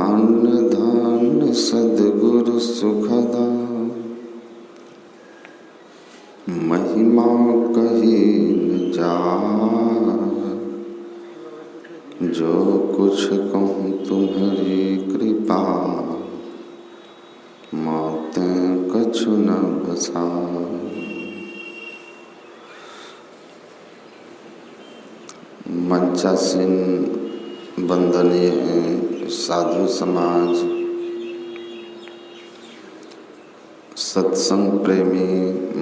धान्य धान्य सद्गुरु सुखदा, महिमा कही न जाए। जो कुछ कहूँ तुम्हारी कृपा, मौतें कछु न बसाए। मंचासीन वंदनीय साधु समाज, सत्संग प्रेमी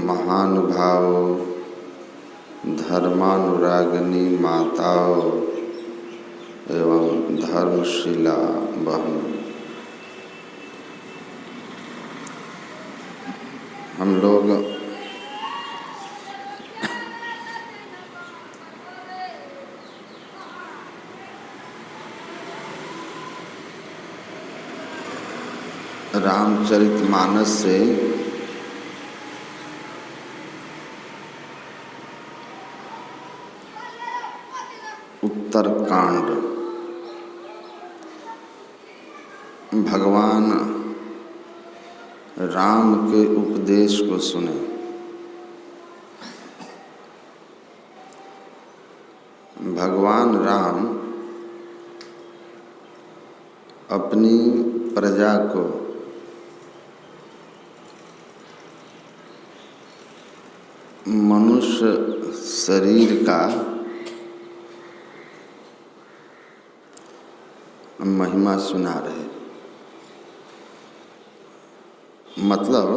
महानुभाव, धर्मानुरागिनी माताओं एवं धर्मशिला बहन, हम लोग रामचरितमानस से उत्तरकांड, भगवान राम के उपदेश को सुने। भगवान राम अपनी प्रजा को मनुष्य शरीर का महिमा सुना रहे। मतलब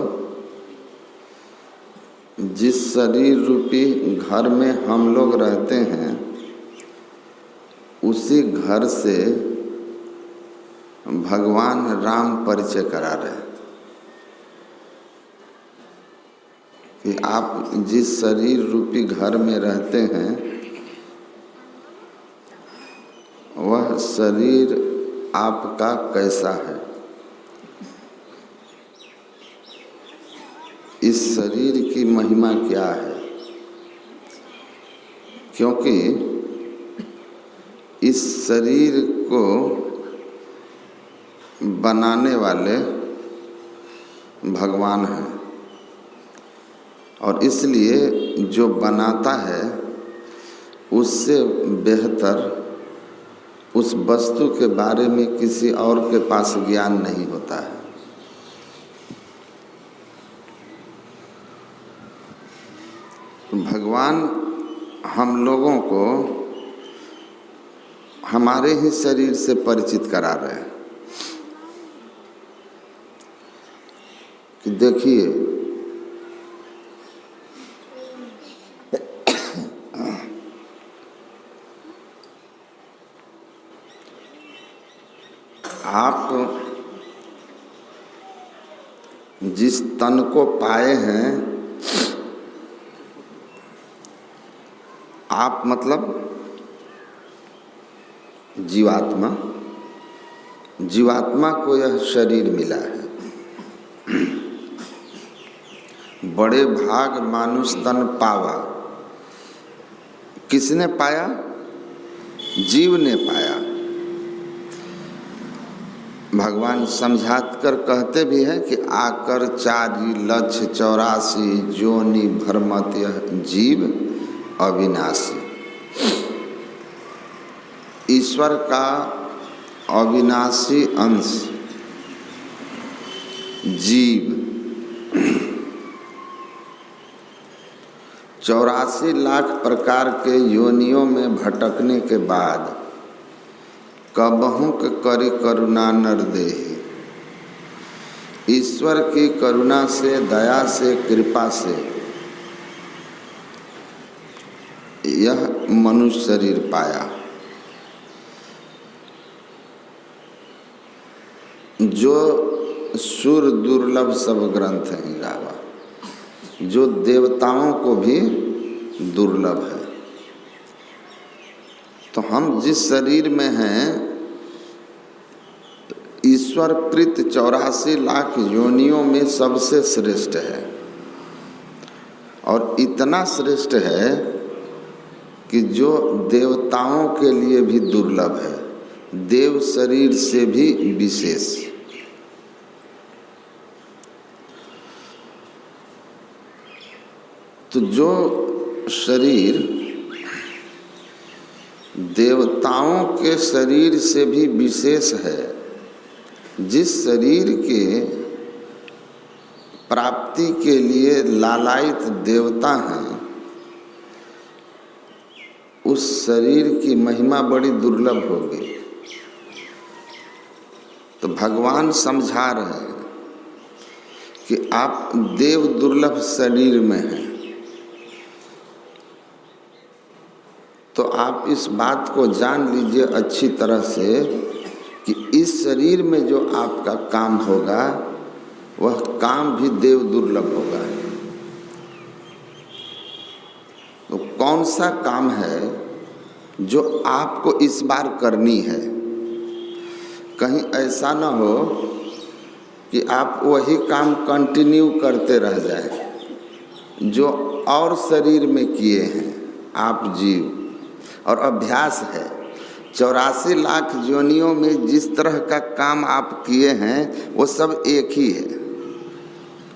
जिस शरीर रूपी घर में हम लोग रहते हैं, उसी घर से भगवान राम परिचय करा रहे कि आप जिस शरीर रूपी घर में रहते हैं, वह शरीर आपका कैसा है। इस शरीर की महिमा क्या है, क्योंकि इस शरीर को बनाने वाले भगवान हैं, और इसलिए जो बनाता है उससे बेहतर उस वस्तु के बारे में किसी और के पास ज्ञान नहीं होता है। भगवान हम लोगों को हमारे ही शरीर से परिचित करा रहे हैं कि देखिए, आप जिस तन को पाए हैं, आप मतलब जीवात्मा, जीवात्मा को यह शरीर मिला है। बड़े भाग मानुष तन पावा। किसने पाया? जीव ने पाया। भगवान समझात कर कहते भी हैं कि आकर 4,84,84 जोनि भरमत यह जीव अविनाशी। ईश्वर का अविनाशी अंश जीव 84 लाख प्रकार के योनियों में भटकने के बाद कबहुँ करि करुणा नर देहि। ईश्वर की करुणा से, दया से, कृपा से यह मनुष्य शरीर पाया। जो सुर दुर्लभ सब ग्रंथ हैं गावा, जो देवताओं को भी दुर्लभ है। तो हम जिस शरीर में हैं, ईश्वर कृत 84 लाख योनियों में सबसे श्रेष्ठ है, और इतना श्रेष्ठ है कि जो देवताओं के लिए भी दुर्लभ है। देव शरीर से भी विशेष। तो जो शरीर देवताओं के शरीर से भी विशेष है, जिस शरीर के प्राप्ति के लिए लालायित देवता हैं, उस शरीर की महिमा बड़ी दुर्लभ होगी। तो भगवान समझा रहे हैं कि आप देव दुर्लभ शरीर में हैं। तो आप इस बात को जान लीजिए अच्छी तरह से कि इस शरीर में जो आपका काम होगा वह काम भी देव दुर्लभ होगा। तो कौन सा काम है जो आपको इस बार करनी है? कहीं ऐसा ना हो कि आप वही काम कंटिन्यू करते रह जाए जो और शरीर में किए हैं आप जीव। और अभ्यास है 84 लाख योनियों में जिस तरह का काम आप किए हैं वो सब एक ही है,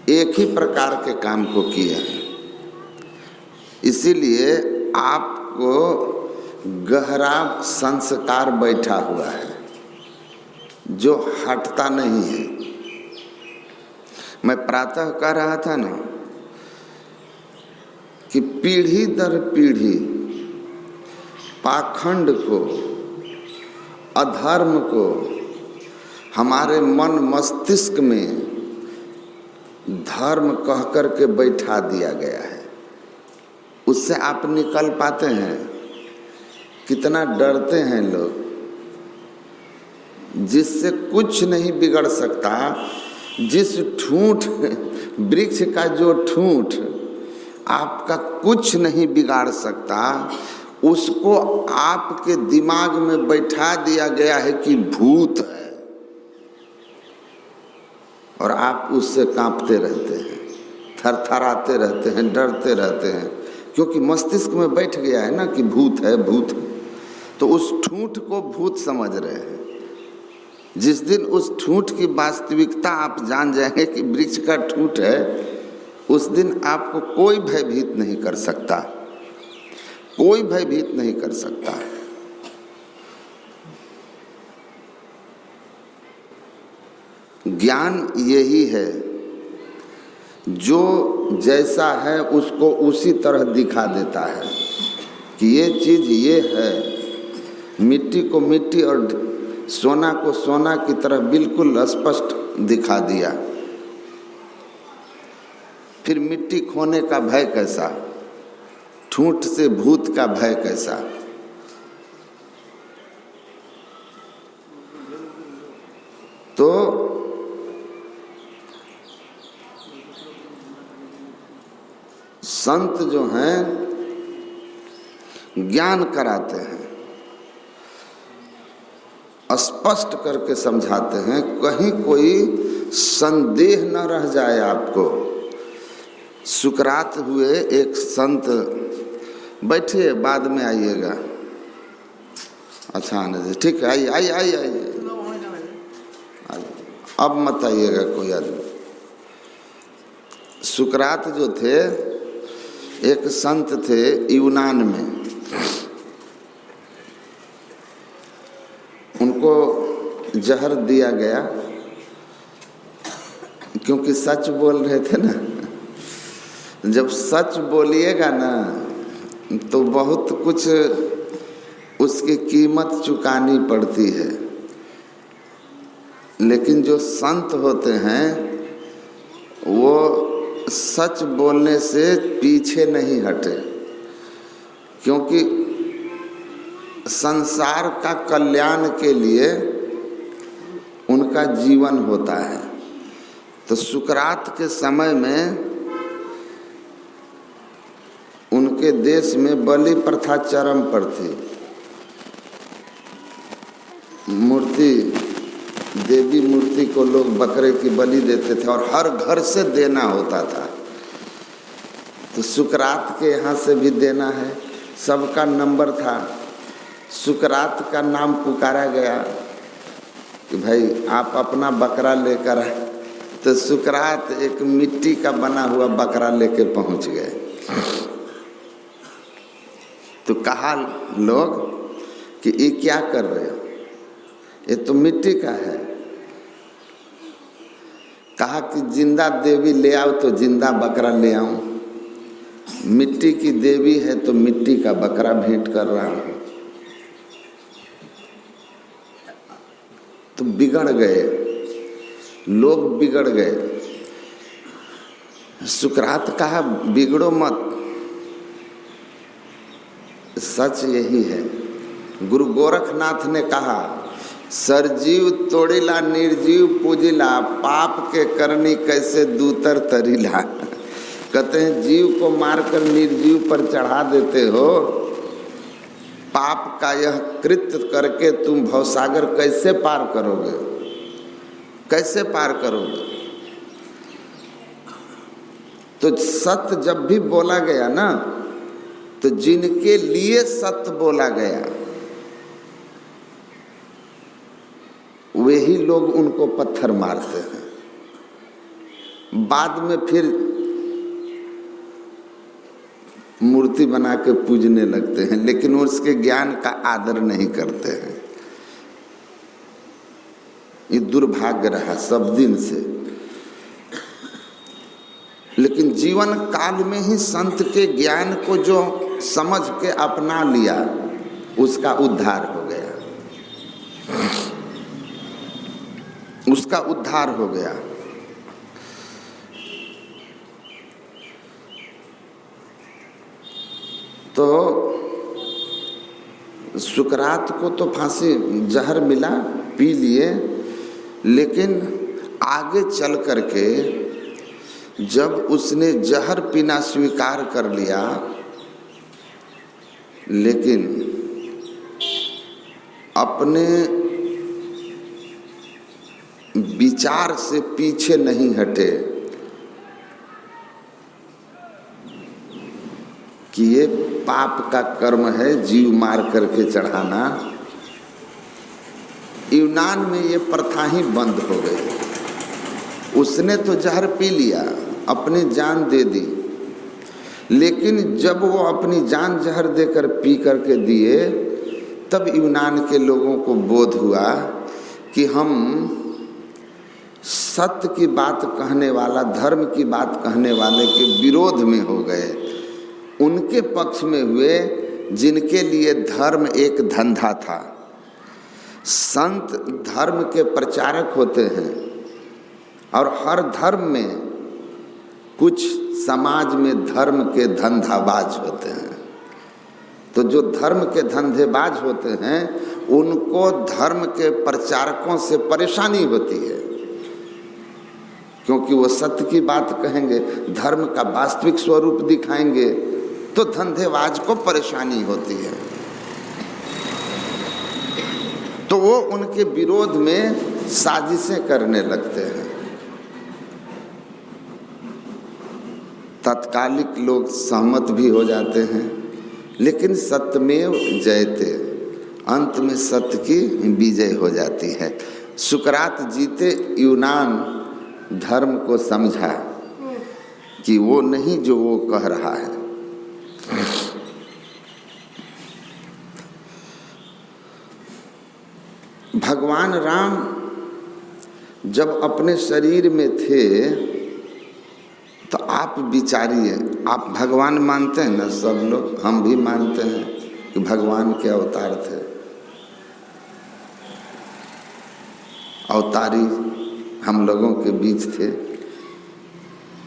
एक ही प्रकार के काम को किए हैं। इसीलिए आपको गहरा संस्कार बैठा हुआ है जो हटता नहीं है। मैं प्रातः कह रहा था ना कि पीढ़ी दर पीढ़ी पाखंड को, अधर्म को हमारे मन मस्तिष्क में धर्म कह कर के बैठा दिया गया है। उससे आप निकल पाते हैं? कितना डरते हैं लोग, जिससे कुछ नहीं बिगड़ सकता। जिस ठूंठ वृक्ष का जो ठूंठ आपका कुछ नहीं बिगाड़ सकता, उसको आपके दिमाग में बैठा दिया गया है कि भूत है, और आप उससे कांपते रहते हैं, थरथराते रहते हैं, डरते रहते हैं, क्योंकि मस्तिष्क में बैठ गया है ना कि भूत है, भूत है। तो उस ठूंठ को भूत समझ रहे हैं। जिस दिन उस ठूंठ की वास्तविकता आप जान जाएंगे कि वृक्ष का ठूंठ है, उस दिन आपको कोई भयभीत नहीं कर सकता, कोई भयभीत नहीं कर सकता। ज्ञान यही है, जो जैसा है उसको उसी तरह दिखा देता है कि ये चीज़ ये है। मिट्टी को मिट्टी और सोना को सोना की तरह बिल्कुल स्पष्ट दिखा दिया। फिर मिट्टी खोने का भय कैसा, ठूंठ से भूत का भय कैसा। तो संत जो हैं ज्ञान कराते हैं, स्पष्ट करके समझाते हैं, कहीं कोई संदेह न रह जाए आपको। सुकरात हुए एक संत, बैठिए बाद में आइएगा। अच्छा आने दे, ठीक है, आइए आइए आइए आइए, अब मत आइएगा कोई आदमी। सुकरात जो थे एक संत थे यूनान में, उनको जहर दिया गया क्योंकि सच बोल रहे थे ना। जब सच बोलिएगा ना तो बहुत कुछ उसकी कीमत चुकानी पड़ती है। लेकिन जो संत होते हैं वो सच बोलने से पीछे नहीं हटे, क्योंकि संसार का कल्याण के लिए उनका जीवन होता है। तो सुकरात के समय में उनके देश में बलि प्रथा चरम पर थी। मूर्ति, देवी मूर्ति को लोग बकरे की बलि देते थे और हर घर से देना होता था। तो सुकरात के यहाँ से भी देना है, सबका नंबर था। सुकरात का नाम पुकारा गया कि भाई आप अपना बकरा लेकर आए, तो सुकरात एक मिट्टी का बना हुआ बकरा लेके पहुंच गए। तो कहा लोग कि ये क्या कर रहे हो, ये तो मिट्टी का है। कहा कि जिंदा देवी ले आओ, तो जिंदा बकरा ले आऊं। मिट्टी की देवी है तो मिट्टी का बकरा भेंट कर रहा हूं। तो बिगड़ गए लोग, बिगड़ गए। सुकरात कहा बिगड़ो मत, सच यही है। गुरु गोरखनाथ ने कहा सरजीव तोड़िला निर्जीव पूजिला, पाप के करनी कैसे दूतर तरीला। कहते हैं जीव को मारकर निर्जीव पर चढ़ा देते हो, पाप का यह कृत्य करके तुम भवसागर कैसे पार करोगे, कैसे पार करोगे। तो सत्य जब भी बोला गया ना, तो जिनके लिए सत्य बोला गया वही लोग उनको पत्थर मारते हैं। बाद में फिर मूर्ति बना के पूजने लगते हैं, लेकिन उसके ज्ञान का आदर नहीं करते हैं। ये दुर्भाग्य रहा सब दिन से। लेकिन जीवन काल में ही संत के ज्ञान को जो समझ के अपना लिया, उसका उद्धार हो गया, उसका उद्धार हो गया। तो सुकरात को तो फांसी जहर मिला, पी लिए, लेकिन आगे चल करके जब उसने जहर पीना स्वीकार कर लिया, लेकिन अपने विचार से पीछे नहीं हटे कि ये पाप का कर्म है जीव मार करके चढ़ाना। यूनान में ये प्रथा ही बंद हो गई। उसने तो जहर पी लिया, अपनी जान दे दी, लेकिन जब वो अपनी जान जहर देकर पी करके दिए, तब यूनान के लोगों को बोध हुआ कि हम सत्य की बात कहने वाला, धर्म की बात कहने वाले के विरोध में हो गए, उनके पक्ष में हुए जिनके लिए धर्म एक धंधा था। संत धर्म के प्रचारक होते हैं और हर धर्म में कुछ समाज में धर्म के धंधाबाज होते हैं। तो जो धर्म के धंधेबाज होते हैं उनको धर्म के प्रचारकों से परेशानी होती है, क्योंकि वो सत्य की बात कहेंगे, धर्म का वास्तविक स्वरूप दिखाएंगे, तो धंधेबाज को परेशानी होती है। तो वो उनके विरोध में साजिशें करने लगते हैं। तत्कालिक लोग सहमत भी हो जाते हैं, लेकिन सत्यमेव जयते, अंत में सत्य की विजय हो जाती है। सुकरात जीते यूनान धर्म को समझा कि वो नहीं जो वो कह रहा है। भगवान राम जब अपने शरीर में थे, तो आप विचारिए, आप भगवान मानते हैं ना, सब लोग, हम भी मानते हैं कि भगवान के अवतार थे, अवतारी हम लोगों के बीच थे।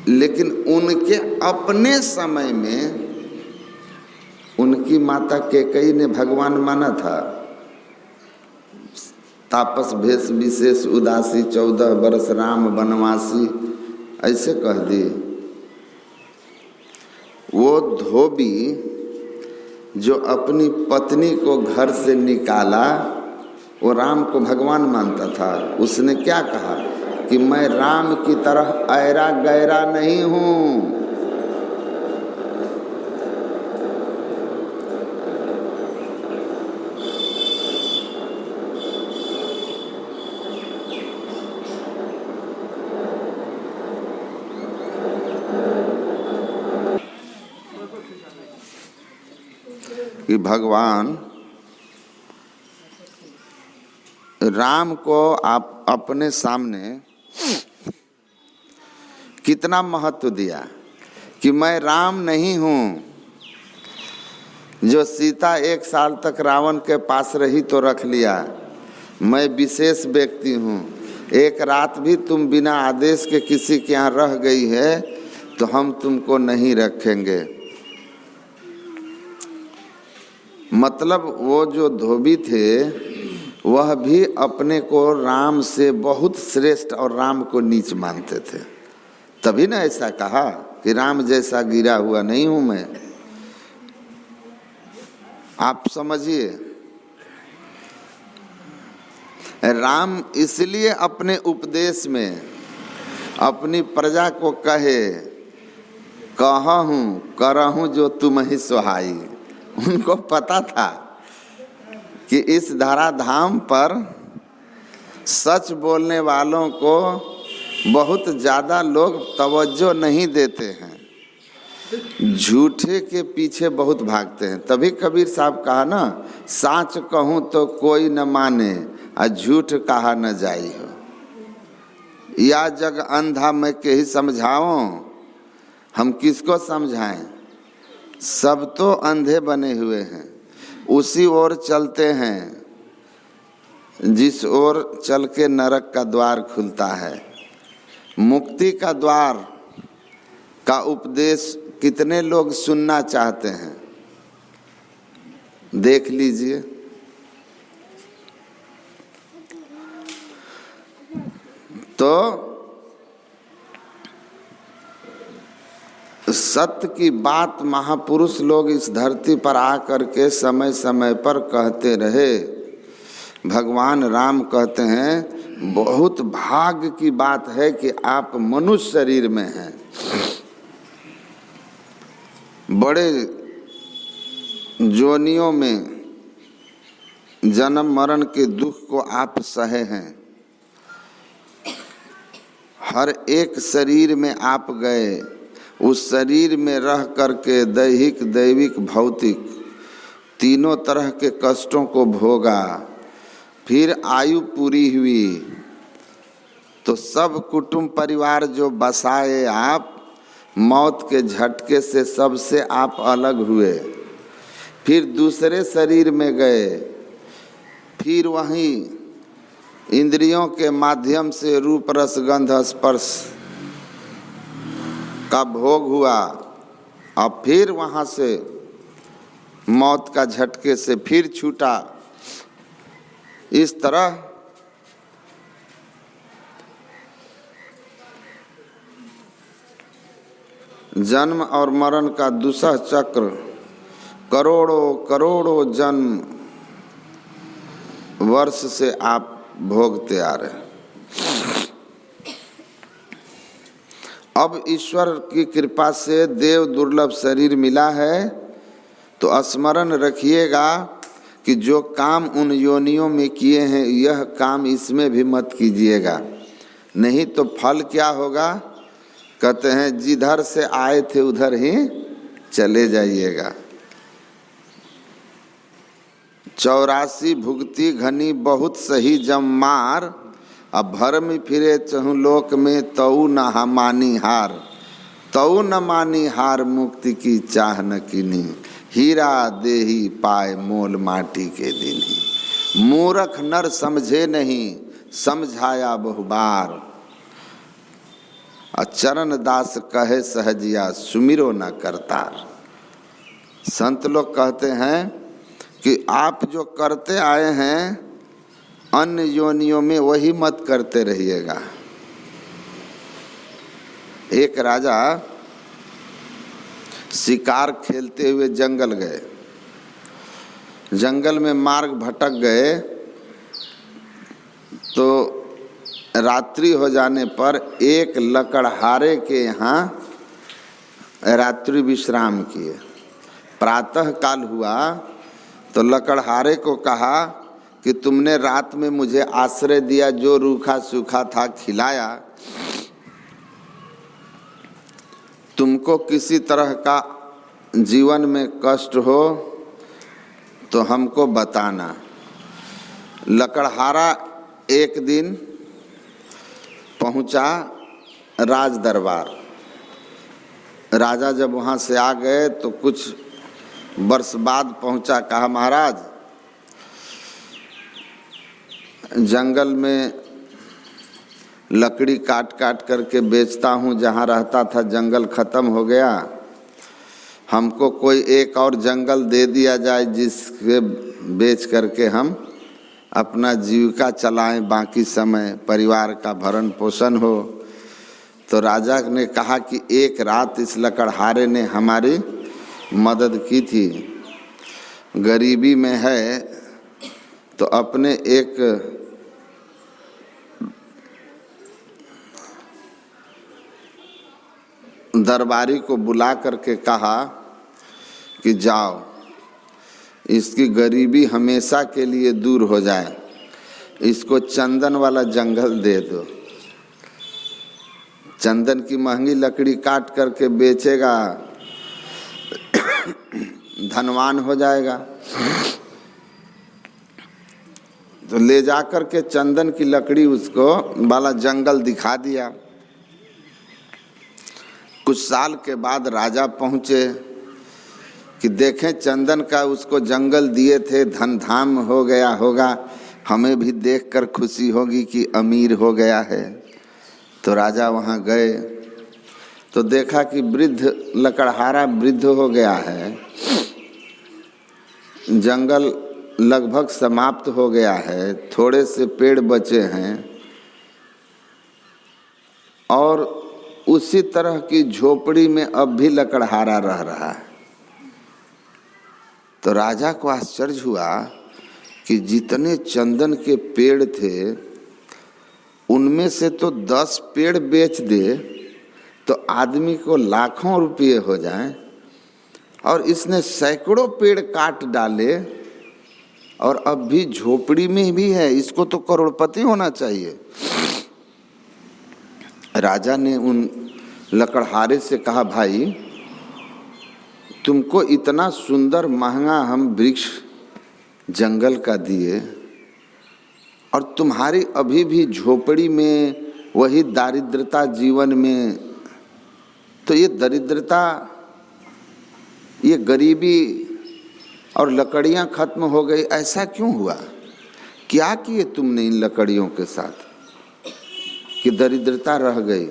लेकिन उनके अपने समय में उनकी माता कैकेयी ने भगवान माना था। तापस भेष विशेष उदासी, 14 वर्ष राम वनवासी, ऐसे कह दी। वो धोबी जो अपनी पत्नी को घर से निकाला, वो राम को भगवान मानता था। उसने क्या कहा कि मैं राम की तरह ऐरा गैरा नहीं हूँ। कि भगवान राम को आप अपने सामने कितना महत्व दिया कि मैं राम नहीं हूँ जो सीता 1 साल तक रावण के पास रही तो रख लिया, मैं विशेष व्यक्ति हूँ। एक रात भी तुम बिना आदेश के किसी के यहाँ रह गई है तो हम तुमको नहीं रखेंगे। मतलब वो जो धोबी थे वह भी अपने को राम से बहुत श्रेष्ठ और राम को नीच मानते थे, तभी ना ऐसा कहा कि राम जैसा गिरा हुआ नहीं हूं मैं। आप समझिए, राम इसलिए अपने उपदेश में अपनी प्रजा को कहे कहूँ करहूँ जो तुम ही सुहाई। उनको पता था कि इस धराधाम पर सच बोलने वालों को बहुत ज़्यादा लोग तवज्जो नहीं देते हैं, झूठे के पीछे बहुत भागते हैं। तभी कबीर साहब कहा ना, साच कहूँ तो कोई न माने और झूठ कहा न जाई हो। या जग अंधा मैं के ही समझाऊं, हम किसको समझाएं? सब तो अंधे बने हुए हैं, उसी ओर चलते हैं जिस ओर चल के नरक का द्वार खुलता है। मुक्ति का द्वार का उपदेश कितने लोग सुनना चाहते हैं, देख लीजिए। तो सत्य की बात महापुरुष लोग इस धरती पर आकर के समय समय पर कहते रहे। भगवान राम कहते हैं बहुत भाग्य की बात है कि आप मनुष्य शरीर में हैं, बड़े जोनियों में जन्म मरण के दुख को आप सहे हैं, हर एक शरीर में आप गए, उस शरीर में रह करके दैहिक दैविक भौतिक तीनों तरह के कष्टों को भोगा, फिर आयु पूरी हुई तो सब कुटुंब परिवार जो बसाए आप, मौत के झटके से सबसे आप अलग हुए, फिर दूसरे शरीर में गए, फिर वहीं इंद्रियों के माध्यम से रूप रस गंध स्पर्श का भोग हुआ, अब फिर वहाँ से मौत का झटके से फिर छूटा। इस तरह जन्म और मरण का दुसह चक्र करोड़ों करोड़ों जन्म वर्ष से आप भोगते आ रहे हैं। अब ईश्वर की कृपा से देव दुर्लभ शरीर मिला है तो स्मरण रखिएगा कि जो काम उन योनियों में किए हैं यह काम इसमें भी मत कीजिएगा, नहीं तो फल क्या होगा? कहते हैं जिधर से आए थे उधर ही चले जाइएगा। 84 भुगती घनी बहुत सही जम मार, अब भरम फिरे चहु लोक में तऊ न मानी हार, तऊ न मानी हार मुक्ति की चाह न कीनी, हीरा देही पाए मोल माटी के दीनी, मूर्ख नर समझे नहीं समझाया बहुबार, चरण दास कहे सहजिया सुमिरो न करतार। संत लोग कहते हैं कि आप जो करते आए हैं अन्य योनियों में वही मत करते रहिएगा। एक राजा शिकार खेलते हुए जंगल गए, जंगल में मार्ग भटक गए तो रात्रि हो जाने पर एक लकड़हारे के यहाँ रात्रि विश्राम किए। प्रातः काल हुआ तो लकड़हारे को कहा कि तुमने रात में मुझे आश्रय दिया, जो रूखा सूखा था खिलाया, तुमको किसी तरह का जीवन में कष्ट हो तो हमको बताना। लकड़हारा एक दिन पहुंचा राज दरबार। राजा जब वहाँ से आ गए तो कुछ वर्ष बाद पहुंचा, कहा महाराज जंगल में लकड़ी काट काट करके बेचता हूँ, जहाँ रहता था जंगल खत्म हो गया, हमको कोई एक और जंगल दे दिया जाए जिसके बेच करके हम अपना जीविका चलाएं, बाकी समय परिवार का भरण पोषण हो। तो राजा ने कहा कि एक रात इस लकड़हारे ने हमारी मदद की थी, गरीबी में है तो अपने एक दरबारी को बुला करके कहा कि जाओ इसकी गरीबी हमेशा के लिए दूर हो जाए, इसको चंदन वाला जंगल दे दो। चंदन की महंगी लकड़ी काट करके बेचेगा, धनवान हो जाएगा। तो ले जाकर के चंदन की लकड़ी उसको वाला जंगल दिखा दिया। कुछ साल के बाद राजा पहुँचे कि देखें चंदन का उसको जंगल दिए थे, धन धाम हो गया होगा, हमें भी देखकर खुशी होगी कि अमीर हो गया है। तो राजा वहाँ गए तो देखा कि वृद्ध लकड़हारा वृद्ध हो गया है, जंगल लगभग समाप्त हो गया है, थोड़े से पेड़ बचे हैं और उसी तरह की झोपड़ी में अब भी लकड़हारा रह रहा है। तो राजा को आश्चर्य हुआ कि जितने चंदन के पेड़ थे उनमें से तो 10 पेड़ बेच दे तो आदमी को लाखों रुपये हो जाएं, और इसने सैकड़ों पेड़ काट डाले और अब भी झोपड़ी में भी है, इसको तो करोड़पति होना चाहिए। राजा ने उन लकड़हारे से कहा, भाई तुमको इतना सुंदर महंगा हम वृक्ष जंगल का दिए और तुम्हारी अभी भी झोपड़ी में वही दारिद्रता जीवन में, तो ये दरिद्रता, ये गरीबी और लकड़ियां खत्म हो गई, ऐसा क्यों हुआ? क्या किए तुमने इन लकड़ियों के साथ कि दरिद्रता रह गई?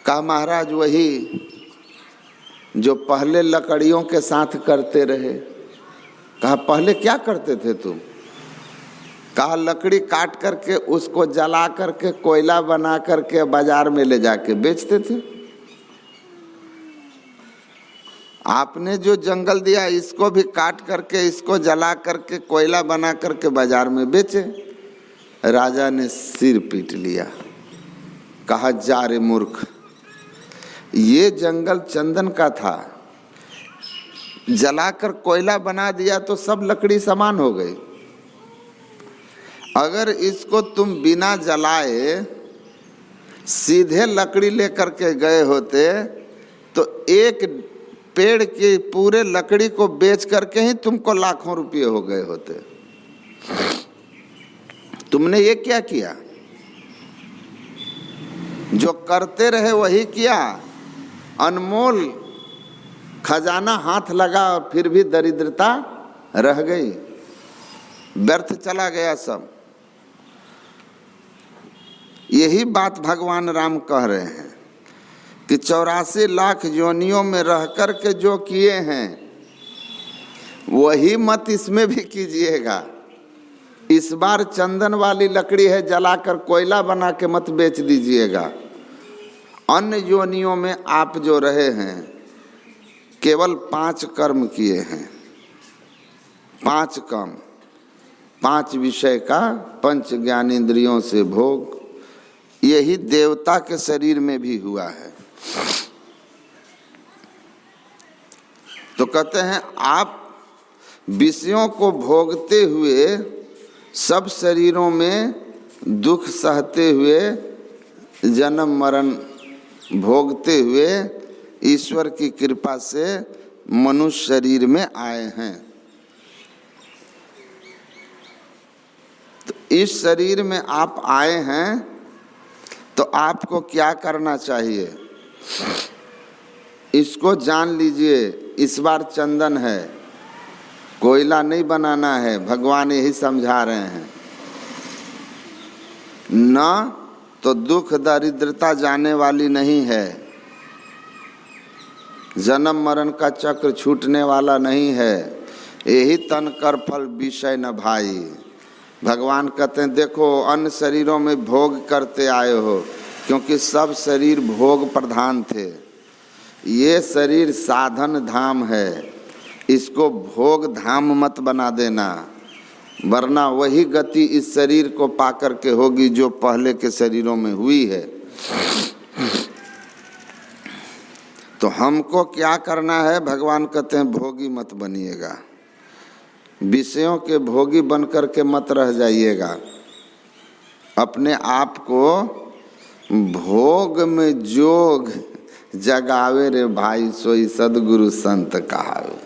कहा महाराज वही जो पहले लकड़ियों के साथ करते रहे। कहा पहले क्या करते थे तुम? कहा लकड़ी काट करके उसको जला करके कोयला बना करके बाजार में ले जाके बेचते थे। आपने जो जंगल दिया इसको भी काट करके इसको जला करके कोयला बना करके बाजार में बेचे। राजा ने सिर पीट लिया, कहा जा रे मूर्ख, ये जंगल चंदन का था, जलाकर कोयला बना दिया तो सब लकड़ी समान हो गई। अगर इसको तुम बिना जलाए सीधे लकड़ी लेकर के गए होते तो एक पेड़ की पूरे लकड़ी को बेच करके ही तुमको लाखों रुपये हो गए होते। तुमने ये क्या किया? जो करते रहे वही किया, अनमोल खजाना हाथ लगा और फिर भी दरिद्रता रह गई, व्यर्थ चला गया सब। यही बात भगवान राम कह रहे हैं कि 84 लाख योनियों में रह कर के जो किए हैं वही मत इसमें भी कीजिएगा। इस बार चंदन वाली लकड़ी है, जलाकर कोयला बना के मत बेच दीजिएगा। अन्य योनियों में आप जो रहे हैं केवल 5 कर्म किए हैं, 5 काम, 5 विषय का पंच ज्ञानेंद्रियों से भोग, यही देवता के शरीर में भी हुआ है। तो कहते हैं आप विषयों को भोगते हुए सब शरीरों में दुख सहते हुए जन्म मरण भोगते हुए ईश्वर की कृपा से मनुष्य शरीर में आए हैं। इस शरीर में आप आए हैं तो आपको क्या करना चाहिए इसको जान लीजिए। इस बार चंदन है, कोयला नहीं बनाना है, भगवान यही समझा रहे हैं। न तो दुख दरिद्रता जाने वाली नहीं है, जन्म मरण का चक्र छूटने वाला नहीं है। यही तन कर फल विषय न भाई। भगवान कहते हैं देखो अन्य शरीरों में भोग करते आए हो, क्योंकि सब शरीर भोग प्रधान थे। ये शरीर साधन धाम है, इसको भोग धाम मत बना देना, वरना वही गति इस शरीर को पाकर के होगी जो पहले के शरीरों में हुई है। तो हमको क्या करना है, भगवान कहते हैं भोगी मत बनिएगा, विषयों के भोगी बनकर के मत रह जाइएगा। अपने आप को भोग में जोग जगावे रे भाई, सोई सदगुरु संत कहावे।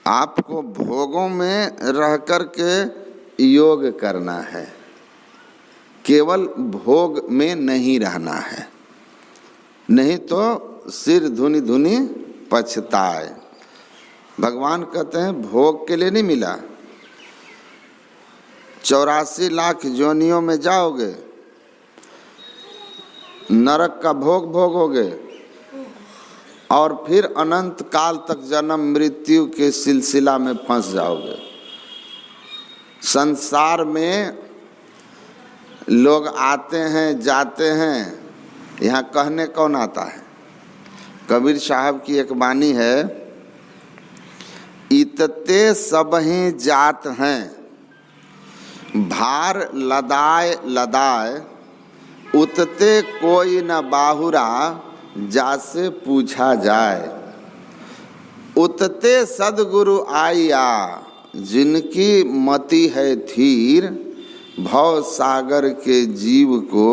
आपको भोगों में रह कर के योग करना है, केवल भोग में नहीं रहना है, नहीं तो सिर धुनी धुनी पछताए। भगवान कहते हैं भोग के लिए नहीं मिला, 84 लाख योनियों में जाओगे, नरक का भोग भोगोगे और फिर अनंत काल तक जन्म मृत्यु के सिलसिला में फंस जाओगे। संसार में लोग आते हैं जाते हैं, यहाँ कहने कौन आता है? कबीर साहब की एक वाणी है, इतते सबहीं जात हैं, भार लदाए लदाए, उतते कोई न बाहुरा, जासे पूछा जाए। उतते सदगुरु आया, जिनकी मति है थीर, भव सागर के जीव को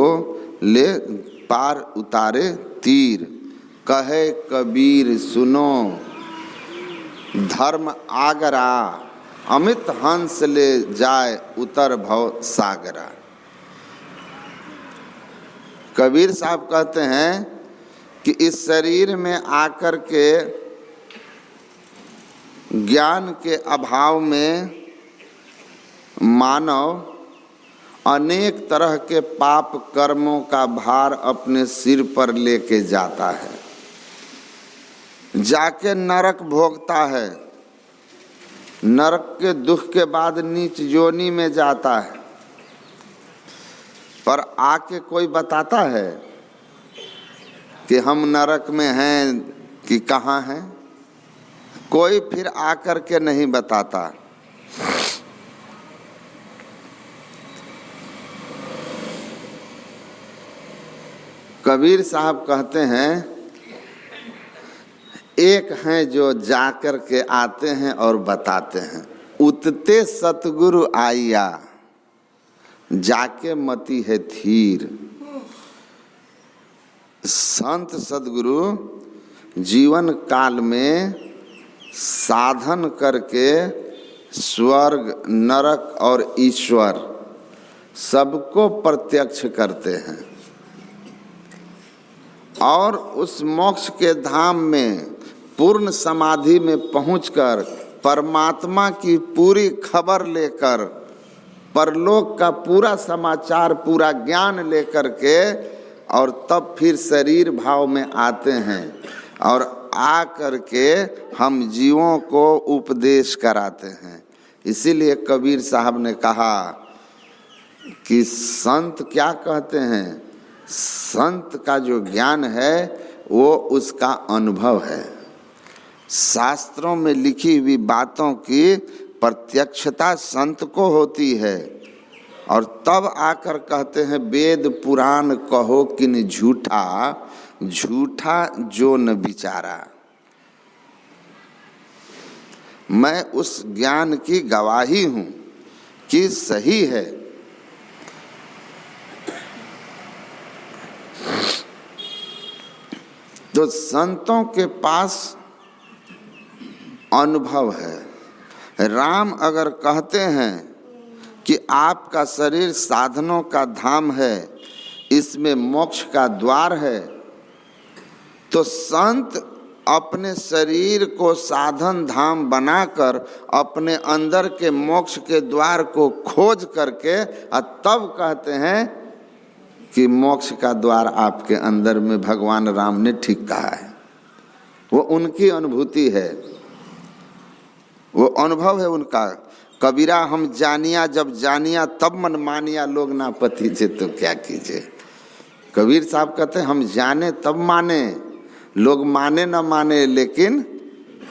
ले पार उतारे तीर। कहे कबीर सुनो धर्म आगरा, अमित हंस ले जाए उतर भव सागरा। कबीर साहब कहते हैं कि इस शरीर में आकर के ज्ञान के अभाव में मानव अनेक तरह के पाप कर्मों का भार अपने सिर पर लेके जाता है, जाके नरक भोगता है, नरक के दुख के बाद नीच योनि में जाता है। पर आके कोई बताता है कि हम नरक में हैं कि कहाँ हैं? कोई फिर आकर के नहीं बताता। कबीर साहब कहते हैं एक हैं जो जाकर के आते हैं और बताते हैं, उतते सतगुरु आइया, जाके मति है थीर। संत सदगुरु जीवन काल में साधन करके स्वर्ग नरक और ईश्वर सबको प्रत्यक्ष करते हैं और उस मोक्ष के धाम में पूर्ण समाधि में पहुंचकर परमात्मा की पूरी खबर लेकर, परलोक का पूरा समाचार पूरा ज्ञान लेकर के और तब फिर शरीर भाव में आते हैं और आ करके हम जीवों को उपदेश कराते हैं। इसीलिए कबीर साहब ने कहा कि संत क्या कहते हैं, संत का जो ज्ञान है वो उसका अनुभव है। शास्त्रों में लिखी हुई बातों की प्रत्यक्षता संत को होती है और तब आकर कहते हैं वेद पुराण कहो किन झूठा, झूठा जो न विचारा। मैं उस ज्ञान की गवाही हूँ कि सही है। तो संतों के पास अनुभव है। राम अगर कहते हैं कि आपका शरीर साधनों का धाम है, इसमें मोक्ष का द्वार है, तो संत अपने शरीर को साधन धाम बनाकर अपने अंदर के मोक्ष के द्वार को खोज करके और तब कहते हैं कि मोक्ष का द्वार आपके अंदर में भगवान राम ने ठीक कहा है। वो उनकी अनुभूति है, वो अनुभव है उनका। कबीरा हम जानिया जब जानिया तब मन मानिया, लोग ना पतीजे तो क्या कीजिए। कबीर साहब कहते हैं हम जाने तब माने, लोग माने न माने, लेकिन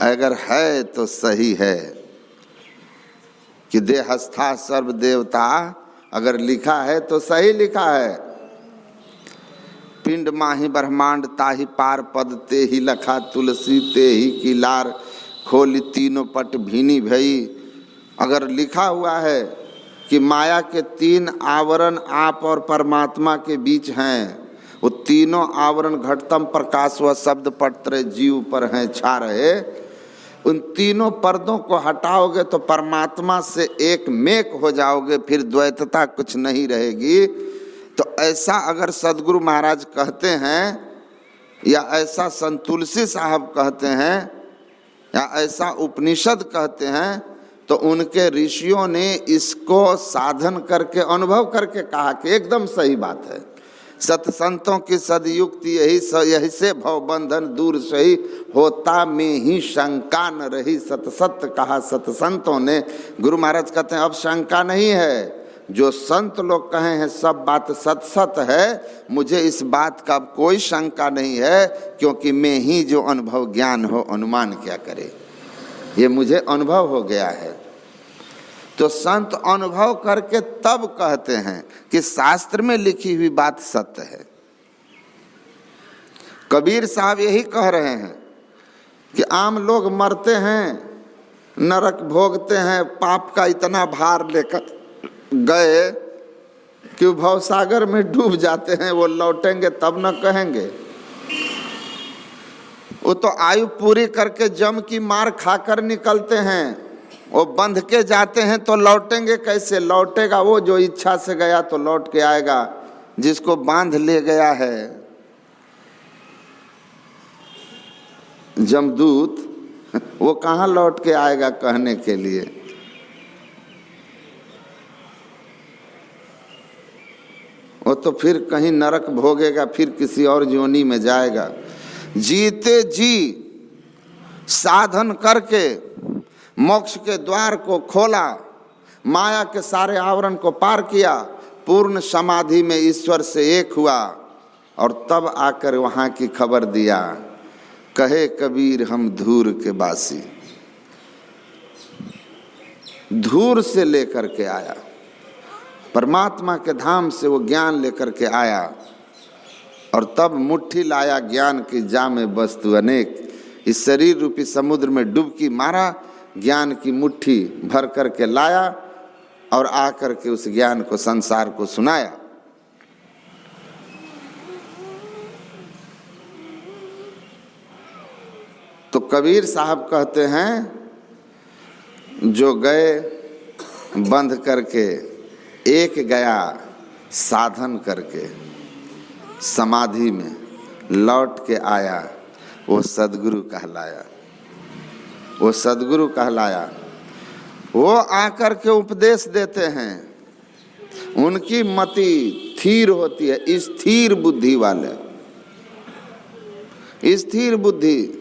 अगर है तो सही है कि देहस्था सर्व देवता, अगर लिखा है तो सही लिखा है। पिंड माही ब्रह्मांड ताही पार पद ते ही लखा तुलसी ते ही की लार खोली तीनों पट भीनी भई। अगर लिखा हुआ है कि माया के 3 आवरण आप और परमात्मा के बीच हैं, वो तीनों आवरण घटतम प्रकाश व शब्द पत्र जीव पर हैं छा रहे, उन तीनों पर्दों को हटाओगे तो परमात्मा से एक मेक हो जाओगे, फिर द्वैतता कुछ नहीं रहेगी। तो ऐसा अगर सदगुरु महाराज कहते हैं या ऐसा संत तुलसी साहब कहते हैं या ऐसा उपनिषद कहते हैं, तो उनके ऋषियों ने इसको साधन करके अनुभव करके कहा कि एकदम सही बात है। सतसंतों की सदयुक्ति यही से भव बंधन दूर सही होता में ही शंका न रही। सत कहा सतसंतों ने। गुरु महाराज कहते हैं अब शंका नहीं है, जो संत लोग कहे हैं सब बात सत है, मुझे इस बात का कोई शंका नहीं है, क्योंकि मैं ही जो अनुभव ज्ञान हो अनुमान क्या करे, ये मुझे अनुभव हो गया है। तो संत अनुभव करके तब कहते हैं कि शास्त्र में लिखी हुई बात सत्य है। कबीर साहब यही कह रहे हैं कि आम लोग मरते हैं, नरक भोगते हैं, पाप का इतना भार लेकर गए कि भवसागर में डूब जाते हैं, वो लौटेंगे तब न कहेंगे। वो तो आयु पूरी करके जम की मार खाकर निकलते हैं, वो बंध के जाते हैं तो लौटेंगे कैसे? लौटेगा वो जो इच्छा से गया तो लौट के आएगा, जिसको बांध ले गया है जमदूत, वो कहाँ लौट के आएगा कहने के लिए। वो तो फिर कहीं नरक भोगेगा, फिर किसी और योनि में जाएगा। जीते जी साधन करके मोक्ष के द्वार को खोला, माया के सारे आवरण को पार किया, पूर्ण समाधि में ईश्वर से एक हुआ और तब आकर वहाँ की खबर दिया। कहे कबीर हम धूर के बासी, धूर से लेकर के आया, परमात्मा के धाम से वो ज्ञान लेकर के आया और तब मुट्ठी लाया ज्ञान की जामे वस्तु अनेक। इस शरीर रूपी समुद्र में डुबकी मारा, ज्ञान की मुट्ठी भर करके लाया और आकर के उस ज्ञान को संसार को सुनाया। तो कबीर साहब कहते हैं जो गए बंध करके, एक गया साधन करके समाधि में लौट के आया, वो सद्गुरु कहलाया, वो सद्गुरु कहलाया। वो आकर के उपदेश देते हैं, उनकी मति स्थिर होती है, स्थिर बुद्धि वाले, स्थिर बुद्धि।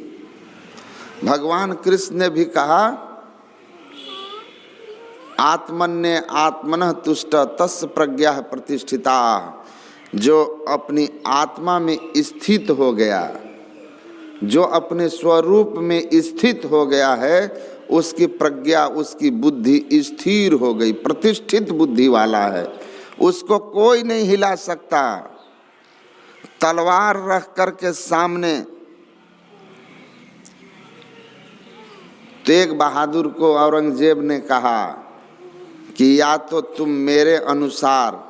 भगवान कृष्ण ने भी कहा आत्मन्य आत्मनः तुष्ट तस्य प्रज्ञा प्रतिष्ठिता। जो अपनी आत्मा में स्थित हो गया, जो अपने स्वरूप में स्थित हो गया है, उसकी प्रज्ञा, उसकी बुद्धि स्थिर हो गई, प्रतिष्ठित बुद्धि वाला है, उसको कोई नहीं हिला सकता। तलवार रख करके सामने तेग बहादुर को औरंगजेब ने कहा कि या तो तुम मेरे अनुसार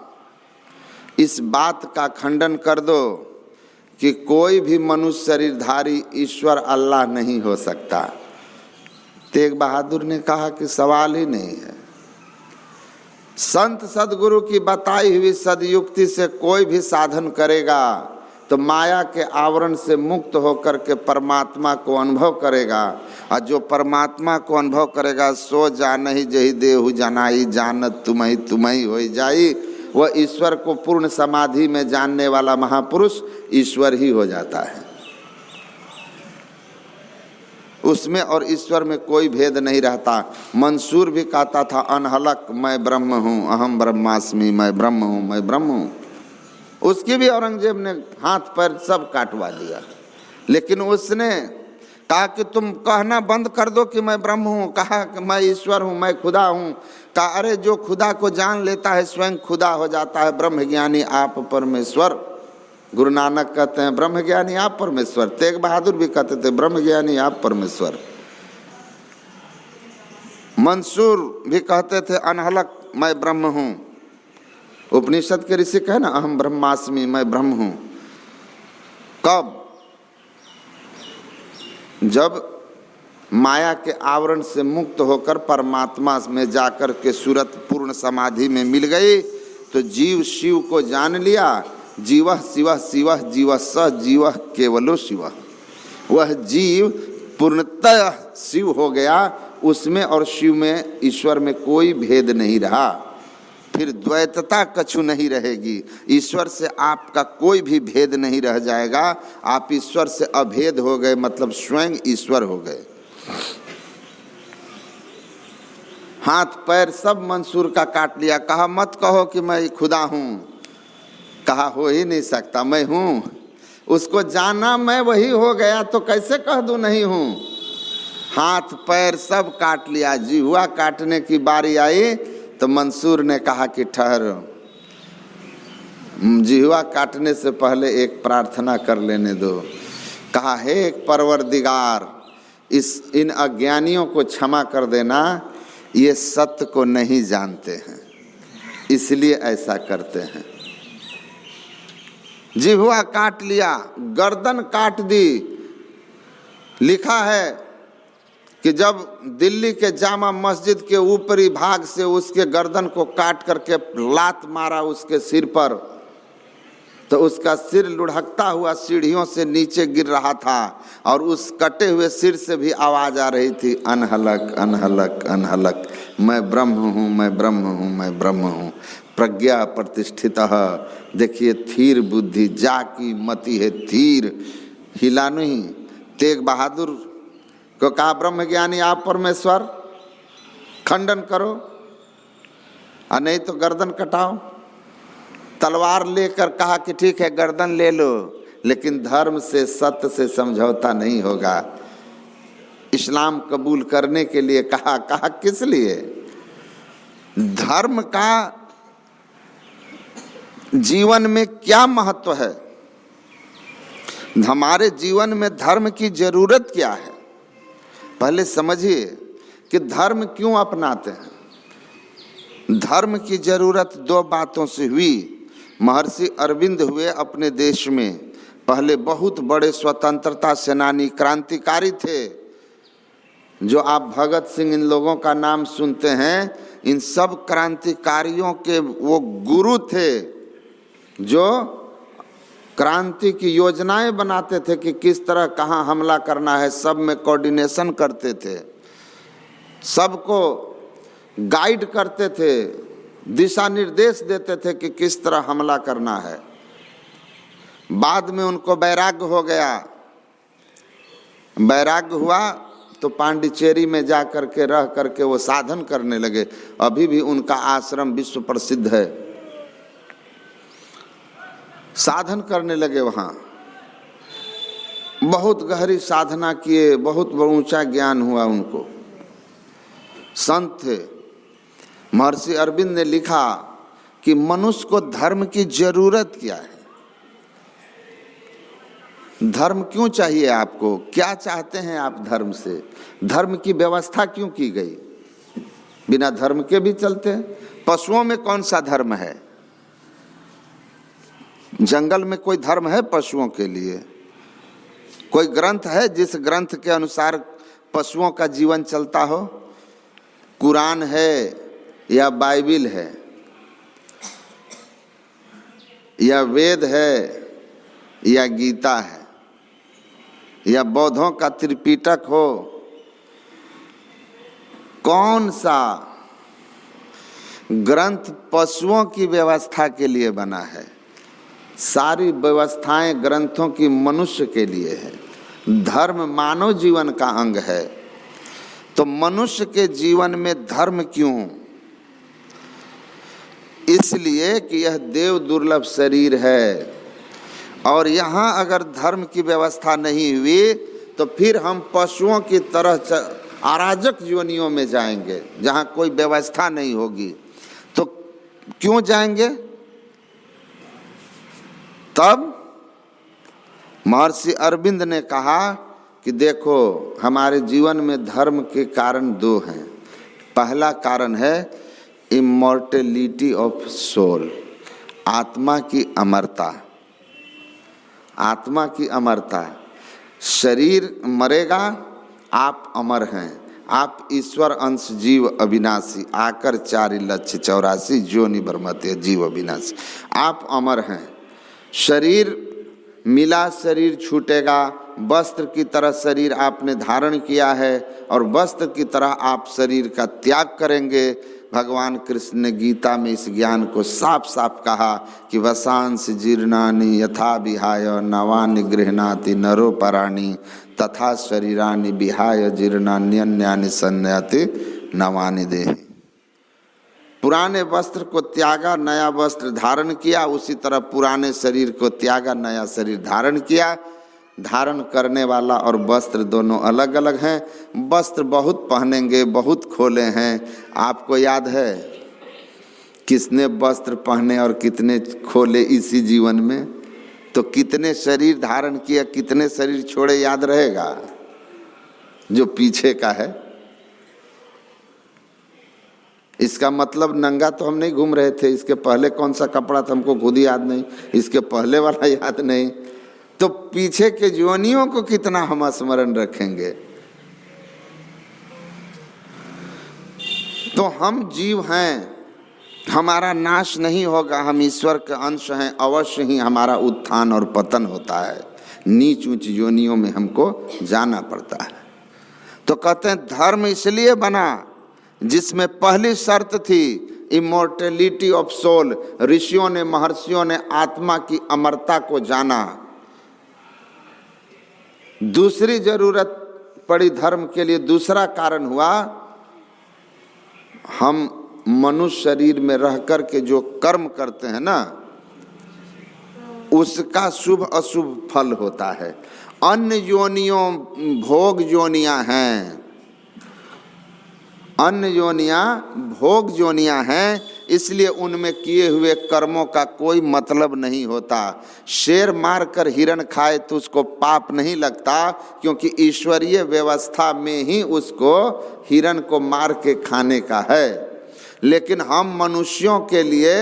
इस बात का खंडन कर दो कि कोई भी मनुष्य शरीरधारी ईश्वर अल्लाह नहीं हो सकता। तेग बहादुर ने कहा कि सवाल ही नहीं है, संत सदगुरु की बताई हुई सदयुक्ति से कोई भी साधन करेगा तो माया के आवरण से मुक्त होकर के परमात्मा को अनुभव करेगा। और जो परमात्मा को अनुभव करेगा सो जानहि जहि देहु जनाई, जानत तुम्हि होई जाई। वह ईश्वर को पूर्ण समाधि में जानने वाला महापुरुष ईश्वर ही हो जाता है। उसमें और ईश्वर में कोई भेद नहीं रहता। मंसूर भी कहता था अनहलक मैं ब्रह्म हूँ, अहम ब्रह्मास्मि, मैं ब्रह्म हूँ, मैं ब्रह्म हूँ। उसकी भी औरंगजेब ने हाथ पैर सब काटवा दिया, लेकिन उसने कहा कि तुम कहना बंद कर दो कि मैं ब्रह्म हूँ, कहा कि मैं ईश्वर हूँ, मैं खुदा हूँ। कहा अरे जो खुदा को जान लेता है स्वयं खुदा हो जाता है। ब्रह्म ज्ञानी आप परमेश्वर। गुरु नानक कहते हैं ब्रह्म ज्ञानी आप परमेश्वर। तेग बहादुर भी कहते थे ब्रह्म ज्ञानी आप परमेश्वर। मंसूर भी कहते थे अनहलक मैं ब्रह्म हूँ। उपनिषद के ऋषि कहे ना अहम ब्रह्मास्मि, मैं ब्रह्म हूँ। कब? जब माया के आवरण से मुक्त होकर परमात्मा में जाकर के सूरत पूर्ण समाधि में मिल गई तो जीव शिव को जान लिया। जीवः शिवः शिवः जीवः स जीवः केवलो शिवः। वह जीव पूर्णतः शिव हो गया। उसमें और शिव में ईश्वर में कोई भेद नहीं रहा। फिर द्वैतता कछु नहीं रहेगी। ईश्वर से आपका कोई भी भेद नहीं रह जाएगा। आप ईश्वर से अभेद हो गए, मतलब स्वयं ईश्वर हो गए। हाथ पैर सब मंसूर का काट लिया। कहा मत कहो कि मैं खुदा हूँ। कहा हो ही नहीं सकता, मैं हूँ। उसको जाना मैं वही हो गया तो कैसे कह दूँ नहीं हूँ। हाथ पैर सब काट लिया। जिह्वा काटने की बारी आई तो मंसूर ने कहा कि ठहरो, जिह्वा काटने से पहले एक प्रार्थना कर लेने दो। कहा हे परवरदिगार, इन अज्ञानियों को क्षमा कर देना, ये सत्य को नहीं जानते हैं इसलिए ऐसा करते हैं। जिह्वा काट लिया, गर्दन काट दी। लिखा है कि जब दिल्ली के जामा मस्जिद के ऊपरी भाग से उसके गर्दन को काट करके लात मारा उसके सिर पर, तो उसका सिर लुढ़कता हुआ सीढ़ियों से नीचे गिर रहा था और उस कटे हुए सिर से भी आवाज आ रही थी अनहलक अनहलक अनहलक, मैं ब्रह्म हूँ, मैं ब्रह्म हूँ, मैं ब्रह्म हूँ। प्रज्ञा प्रतिष्ठितः। देखिए थीर बुद्धि जाकी मति है थीर, हिला नहीं। तेग बहादुर को कहा ब्रह्म ज्ञानी आप परमेश्वर, खंडन करो और नहीं तो गर्दन कटाओ। तलवार लेकर कहा कि ठीक है गर्दन ले लो, लेकिन धर्म से सत्य से समझौता नहीं होगा। इस्लाम कबूल करने के लिए कहा किस लिए? धर्म का जीवन में क्या महत्व है, हमारे जीवन में धर्म की जरूरत क्या है, पहले समझिए कि धर्म क्यों अपनाते हैं। धर्म की जरूरत दो बातों से हुई। महर्षि अरविंद हुए अपने देश में, पहले बहुत बड़े स्वतंत्रता सेनानी क्रांतिकारी थे। जो आप भगत सिंह इन लोगों का नाम सुनते हैं, इन सब क्रांतिकारियों के वो गुरु थे जो क्रांति की योजनाएं बनाते थे कि किस तरह कहाँ हमला करना है। सब में कोऑर्डिनेशन करते थे, सबको गाइड करते थे, दिशा निर्देश देते थे कि किस तरह हमला करना है। बाद में उनको वैराग्य हो गया। वैराग्य हुआ तो पांडिचेरी में जा करके रह करके वो साधन करने लगे। अभी भी उनका आश्रम विश्व प्रसिद्ध है। साधन करने लगे, वहाँ बहुत गहरी साधना किए, बहुत ऊंचा ज्ञान हुआ उनको। संत थे। महर्षि अरविंद ने लिखा कि मनुष्य को धर्म की जरूरत क्या है, धर्म क्यों चाहिए आपको, क्या चाहते हैं आप धर्म से, धर्म की व्यवस्था क्यों की गई। बिना धर्म के भी चलते हैं। पशुओं में कौन सा धर्म है? जंगल में कोई धर्म है पशुओं के लिए? कोई ग्रंथ है जिस ग्रंथ के अनुसार पशुओं का जीवन चलता हो? कुरान है या बाइबिल है? या वेद है या गीता है या बौद्धों का त्रिपिटक हो, कौन सा ग्रंथ पशुओं की व्यवस्था के लिए बना है? सारी व्यवस्थाएं ग्रंथों की मनुष्य के लिए है। धर्म मानव जीवन का अंग है, तो मनुष्य के जीवन में धर्म क्यों? इसलिए कि यह देव दुर्लभ शरीर है, और यहाँ अगर धर्म की व्यवस्था नहीं हुई तो फिर हम पशुओं की तरह अराजक योनियों में जाएंगे जहाँ कोई व्यवस्था नहीं होगी। तो क्यों जाएंगे? तब महर्षि अरविंद ने कहा कि देखो, हमारे जीवन में धर्म के कारण दो हैं। पहला कारण है इमॉर्टेलिटी ऑफ सोल, आत्मा की अमरता। आत्मा की अमरता, शरीर मरेगा, आप अमर हैं, आप ईश्वर अंश जीव अविनाशी, आकर 4 लक्ष्य 84 जोनि भ्रमते जीव अविनाशी, आप अमर हैं। शरीर मिला, शरीर छूटेगा, वस्त्र की तरह शरीर आपने धारण किया है और वस्त्र की तरह आप शरीर का त्याग करेंगे। भगवान कृष्ण ने गीता में इस ज्ञान को साफ साफ कहा कि वसांस जीर्णानि यथा विहाय नवानि गृह्णाति नरो पराणि तथा शरीरानि विहाय जीर्णान्यन्यानि संयाति नवानि देहि। पुराने वस्त्र को त्यागा, नया वस्त्र धारण किया, उसी तरह पुराने शरीर को त्यागा, नया शरीर धारण किया। धारण करने वाला और वस्त्र दोनों अलग अलग हैं। वस्त्र बहुत पहनेंगे, बहुत खोले हैं। आपको याद है किसने वस्त्र पहने और कितने खोले इसी जीवन में? तो कितने शरीर धारण किया, कितने शरीर छोड़े, याद रहेगा? जो पीछे का है। इसका मतलब नंगा तो हम नहीं घूम रहे थे। इसके पहले कौन सा कपड़ा था हमको खुद याद नहीं, इसके पहले वाला याद नहीं, तो पीछे के योनियों को कितना हम स्मरण रखेंगे? तो हम जीव हैं, हमारा नाश नहीं होगा, हम ईश्वर के अंश हैं। अवश्य ही हमारा उत्थान और पतन होता है, नीच ऊंच योनियों में हमको जाना पड़ता है। तो कहते हैं धर्म इसलिए बना जिसमें पहली शर्त थी इमॉर्टेलिटी ऑफ सोल। ऋषियों ने, महर्षियों ने आत्मा की अमरता को जाना। दूसरी जरूरत पड़ी धर्म के लिए, दूसरा कारण हुआ हम मनुष्य शरीर में रह कर के जो कर्म करते हैं ना, उसका शुभ अशुभ फल होता है। अन्य योनियों भोग योनियां हैं, अन्य योनियां भोग योनियां हैं, इसलिए उनमें किए हुए कर्मों का कोई मतलब नहीं होता। शेर मार कर हिरण खाए तो उसको पाप नहीं लगता, क्योंकि ईश्वरीय व्यवस्था में ही उसको हिरण को मार के खाने का है। लेकिन हम मनुष्यों के लिए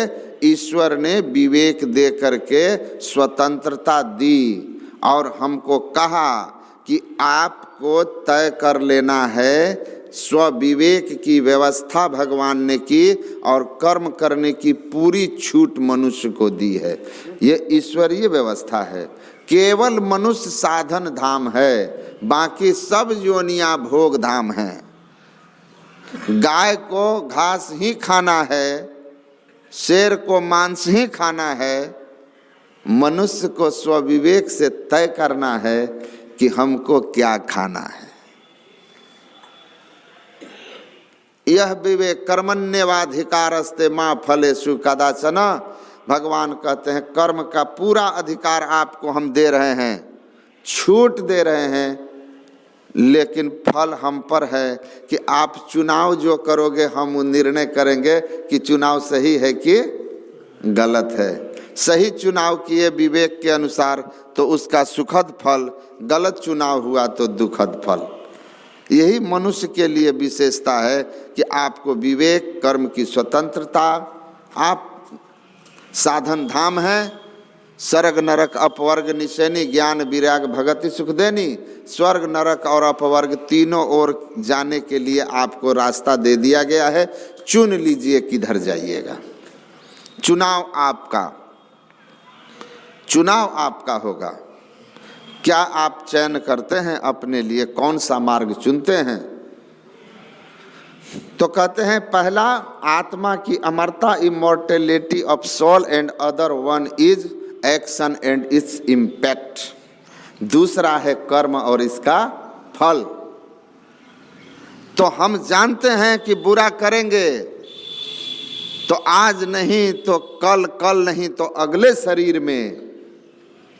ईश्वर ने विवेक दे करके स्वतंत्रता दी और हमको कहा कि आपको तय कर लेना है। स्वविवेक की व्यवस्था भगवान ने की और कर्म करने की पूरी छूट मनुष्य को दी है। ये ईश्वरीय व्यवस्था है। केवल मनुष्य साधन धाम है, बाकी सब योनियां भोग धाम हैं। गाय को घास ही खाना है, शेर को मांस ही खाना है। मनुष्य को स्वविवेक से तय करना है कि हमको क्या खाना है। यह विवेक कर्मण्येवाधिकारस्ते मां फलेषु कदाचन। भगवान कहते हैं कर्म का पूरा अधिकार आपको हम दे रहे हैं, छूट दे रहे हैं, लेकिन फल हम पर है कि आप चुनाव जो करोगे हम वो निर्णय करेंगे कि चुनाव सही है कि गलत है। सही चुनाव किए विवेक के अनुसार तो उसका सुखद फल, गलत चुनाव हुआ तो दुखद फल। यही मनुष्य के लिए विशेषता है कि आपको विवेक, कर्म की स्वतंत्रता, आप साधन धाम है। स्वर्ग नरक अपवर्ग निशैनी, ज्ञान विराग भगति सुख देनी। स्वर्ग नरक और अपवर्ग तीनों ओर जाने के लिए आपको रास्ता दे दिया गया है। चुन लीजिए किधर जाइएगा, चुनाव आपका। चुनाव आपका होगा। क्या आप चयन करते हैं अपने लिए, कौन सा मार्ग चुनते हैं? तो कहते हैं पहला, आत्मा की अमरता, immortality of soul, and other one is action and its impact. दूसरा है कर्म और इसका फल। तो हम जानते हैं कि बुरा करेंगे तो आज नहीं तो कल, कल नहीं तो अगले शरीर में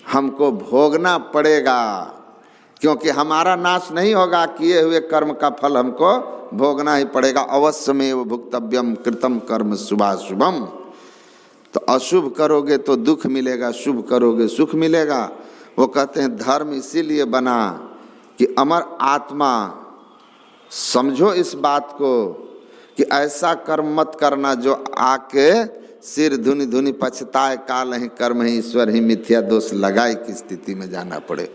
हमको भोगना पड़ेगा, क्योंकि हमारा नाश नहीं होगा, किए हुए कर्म का फल हमको भोगना ही पड़ेगा। अवश्यमेव भुक्तव्यम कृतम कर्म शुभाशुभम। तो अशुभ करोगे तो दुख मिलेगा, शुभ करोगे सुख मिलेगा। वो कहते हैं धर्म इसीलिए बना कि अमर आत्मा समझो इस बात को कि ऐसा कर्म मत करना जो आके सिर धुनि धुनि पछताए, काल ही कर्म ही ईश्वर ही मिथ्या दोष लगाए की स्थिति में जाना पड़े।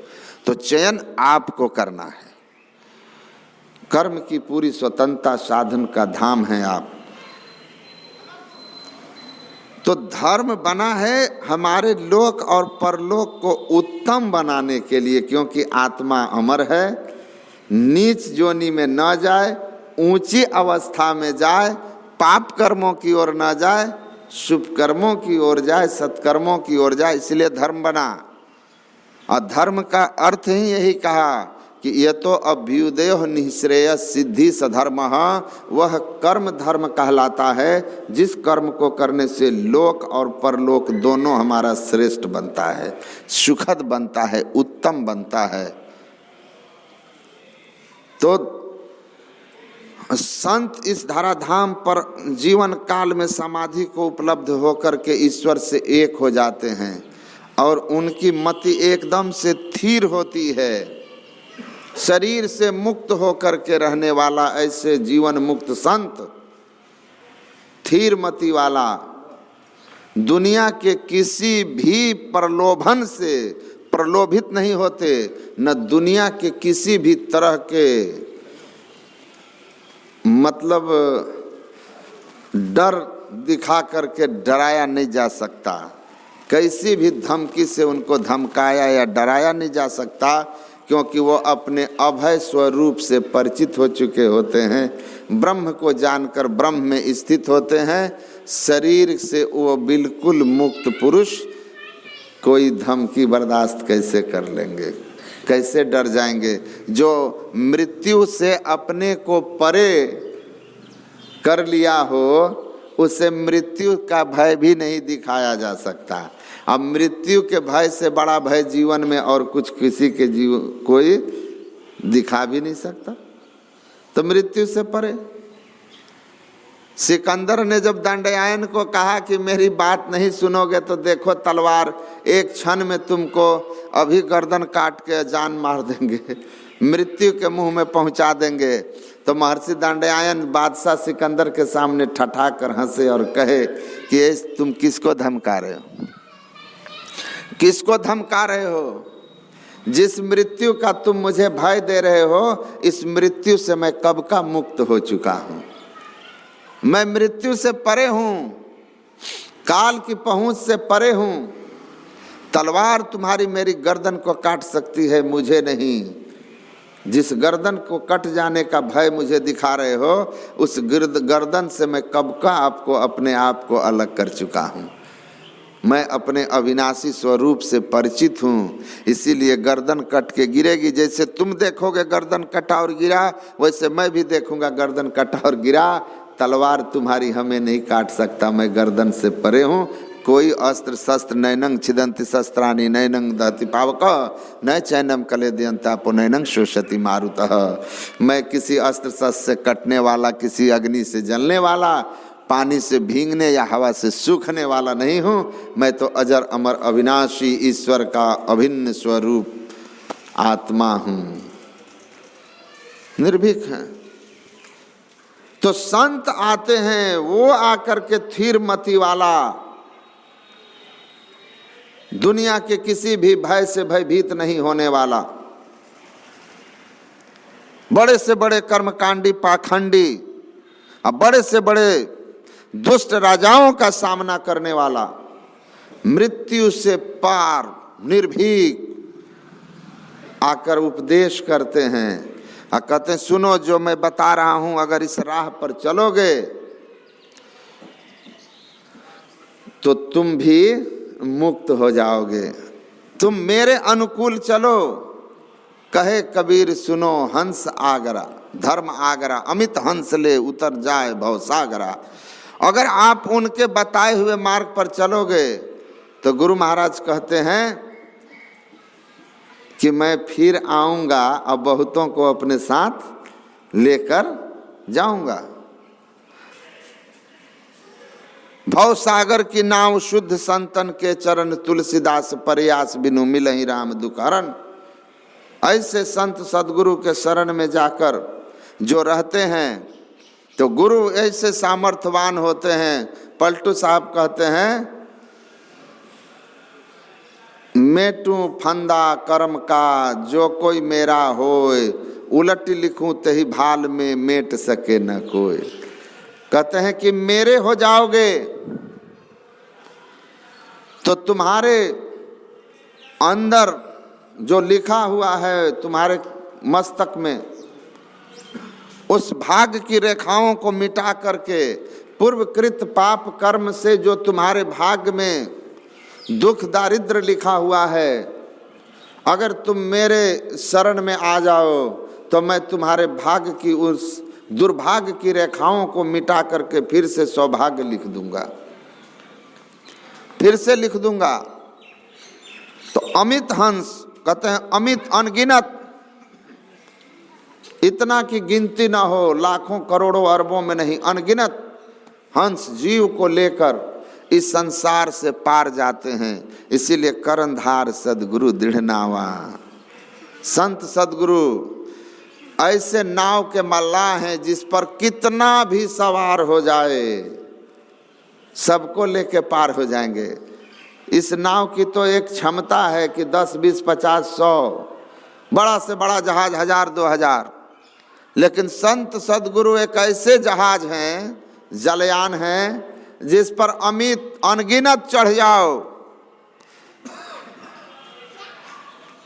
तो चयन आपको करना है। कर्म की पूरी स्वतंत्रता, साधन का धाम है आप। तो धर्म बना है हमारे लोक और परलोक को उत्तम बनाने के लिए, क्योंकि आत्मा अमर है। नीच जोनी में न जाए, ऊंची अवस्था में जाए, पाप कर्मों की ओर न जाए, शुभ कर्मों की ओर जाए, सत्कर्मों की ओर जाए। इसलिए धर्म बना। और धर्म का अर्थ ही यही कहा कि ये तो अभ्युदय निःश्रेयस सिद्धि सधर्म, वह कर्म धर्म कहलाता है जिस कर्म को करने से लोक और परलोक दोनों हमारा श्रेष्ठ बनता है, सुखद बनता है, उत्तम बनता है। तो संत इस धराधाम पर जीवन काल में समाधि को उपलब्ध होकर के ईश्वर से एक हो जाते हैं और उनकी मति एकदम से स्थिर होती है। शरीर से मुक्त होकर के रहने वाला ऐसे जीवन मुक्त संत, स्थिर मति वाला, दुनिया के किसी भी प्रलोभन से प्रलोभित नहीं होते, न दुनिया के किसी भी तरह के मतलब डर दिखा करके डराया नहीं जा सकता। कैसी भी धमकी से उनको धमकाया या डराया नहीं जा सकता, क्योंकि वो अपने अभय स्वरूप से परिचित हो चुके होते हैं। ब्रह्म को जानकर ब्रह्म में स्थित होते हैं। शरीर से वो बिल्कुल मुक्त पुरुष कोई धमकी बर्दाश्त कैसे कर लेंगे, कैसे डर जाएंगे। जो मृत्यु से अपने को परे कर लिया हो, उसे मृत्यु का भय भी नहीं दिखाया जा सकता। अब मृत्यु के भय से बड़ा भय जीवन में और कुछ किसी के जीवन कोई दिखा भी नहीं सकता। तो मृत्यु से परे। सिकंदर ने जब दंडयायन को कहा कि मेरी बात नहीं सुनोगे तो देखो तलवार एक क्षण में तुमको अभी गर्दन काट के जान मार देंगे, मृत्यु के मुंह में पहुंचा देंगे, तो महर्षि दंडयायन बादशाह सिकंदर के सामने ठठा कर हंसे और कहे कि तुम किसको धमका रहे हो, किसको धमका रहे हो? जिस मृत्यु का तुम मुझे भय दे रहे हो, इस मृत्यु से मैं कब का मुक्त हो चुका हूं। मैं मृत्यु से परे हूं, काल की पहुंच से परे हूं। तलवार तुम्हारी मेरी गर्दन को काट सकती है, मुझे नहीं। जिस गर्दन को कट जाने का भय मुझे दिखा रहे हो, उस गर्दन से मैं कब का आपको अपने आप को अलग कर चुका हूं। मैं अपने अविनाशी स्वरूप से परिचित हूँ, इसीलिए गर्दन कट के गिरेगी। जैसे तुम देखोगे गर्दन कटा और गिरा, वैसे मैं भी देखूंगा गर्दन कटा और गिरा। तलवार तुम्हारी हमें नहीं काट सकता, मैं गर्दन से परे हूँ। कोई अस्त्र शस्त्र नैनंग छिदंति शस्त्राणि नैनंग दहति पावक न चैनम कलेदयंतापो नैनंग शोषति मारुतः। मैं किसी अस्त्र शस्त्र से कटने वाला, किसी अग्नि से जलने वाला, पानी से भींगने या हवा से सूखने वाला नहीं हूँ। मैं तो अजर अमर अविनाशी ईश्वर का अभिन्न स्वरूप आत्मा हूँ, निर्भीक है। तो संत आते हैं, वो आकर के स्थिर मति वाला, दुनिया के किसी भी भय से भयभीत नहीं होने वाला, बड़े से बड़े कर्मकांडी पाखंडी और बड़े से बड़े दुष्ट राजाओं का सामना करने वाला, मृत्यु से पार निर्भीक आकर उपदेश करते हैं और कहते हैं सुनो जो मैं बता रहा हूं, अगर इस राह पर चलोगे तो तुम भी मुक्त हो जाओगे, तुम मेरे अनुकूल चलो। कहे कबीर सुनो हंस आगरा, धर्म आगरा, अमित हंस ले उतर जाए भवसागरा। अगर आप उनके बताए हुए मार्ग पर चलोगे तो गुरु महाराज कहते हैं कि मैं फिर आऊंगा और बहुतों को अपने साथ लेकर जाऊंगा। भवसागर की नाव शुद्ध संतन के चरण, तुलसीदास प्रयास बिनु मिलहि राम दुखहरण। ऐसे संत सदगुरु के शरण में जाकर जो रहते हैं तो गुरु ऐसे सामर्थ्यवान होते हैं। पलटू साहब कहते हैं मेटू फंदा कर्म का जो कोई मेरा होए, उलट लिखूं तही भाल में मेट सके न कोई। कहते हैं कि मेरे हो जाओगे तो तुम्हारे अंदर जो लिखा हुआ है तुम्हारे मस्तक में, उस भाग्य की रेखाओं को मिटा करके पूर्वकृत पाप कर्म से जो तुम्हारे भाग्य में दुख दारिद्र लिखा हुआ है, अगर तुम मेरे शरण में आ जाओ तो मैं तुम्हारे भाग्य की उस दुर्भाग्य की रेखाओं को मिटा करके फिर से सौभाग्य लिख दूंगा, फिर से लिख दूंगा। तो अमित हंस कहते हैं अमित अनगिनत, इतना की गिनती ना हो, लाखों करोड़ों अरबों में नहीं, अनगिनत हंस जीव को लेकर इस संसार से पार जाते हैं। इसीलिए करंधार सदगुरु दृढ़ नावा। संत सदगुरु ऐसे नाव के मल्लाह हैं जिस पर कितना भी सवार हो जाए सबको लेके पार हो जाएंगे। इस नाव की तो एक क्षमता है कि 10, 20, 50, 100 बड़ा से बड़ा जहाज 1000, 2000, लेकिन संत सदगुरु एक ऐसे जहाज हैं, जलयान हैं, जिस पर अमित अनगिनत चढ़ जाओ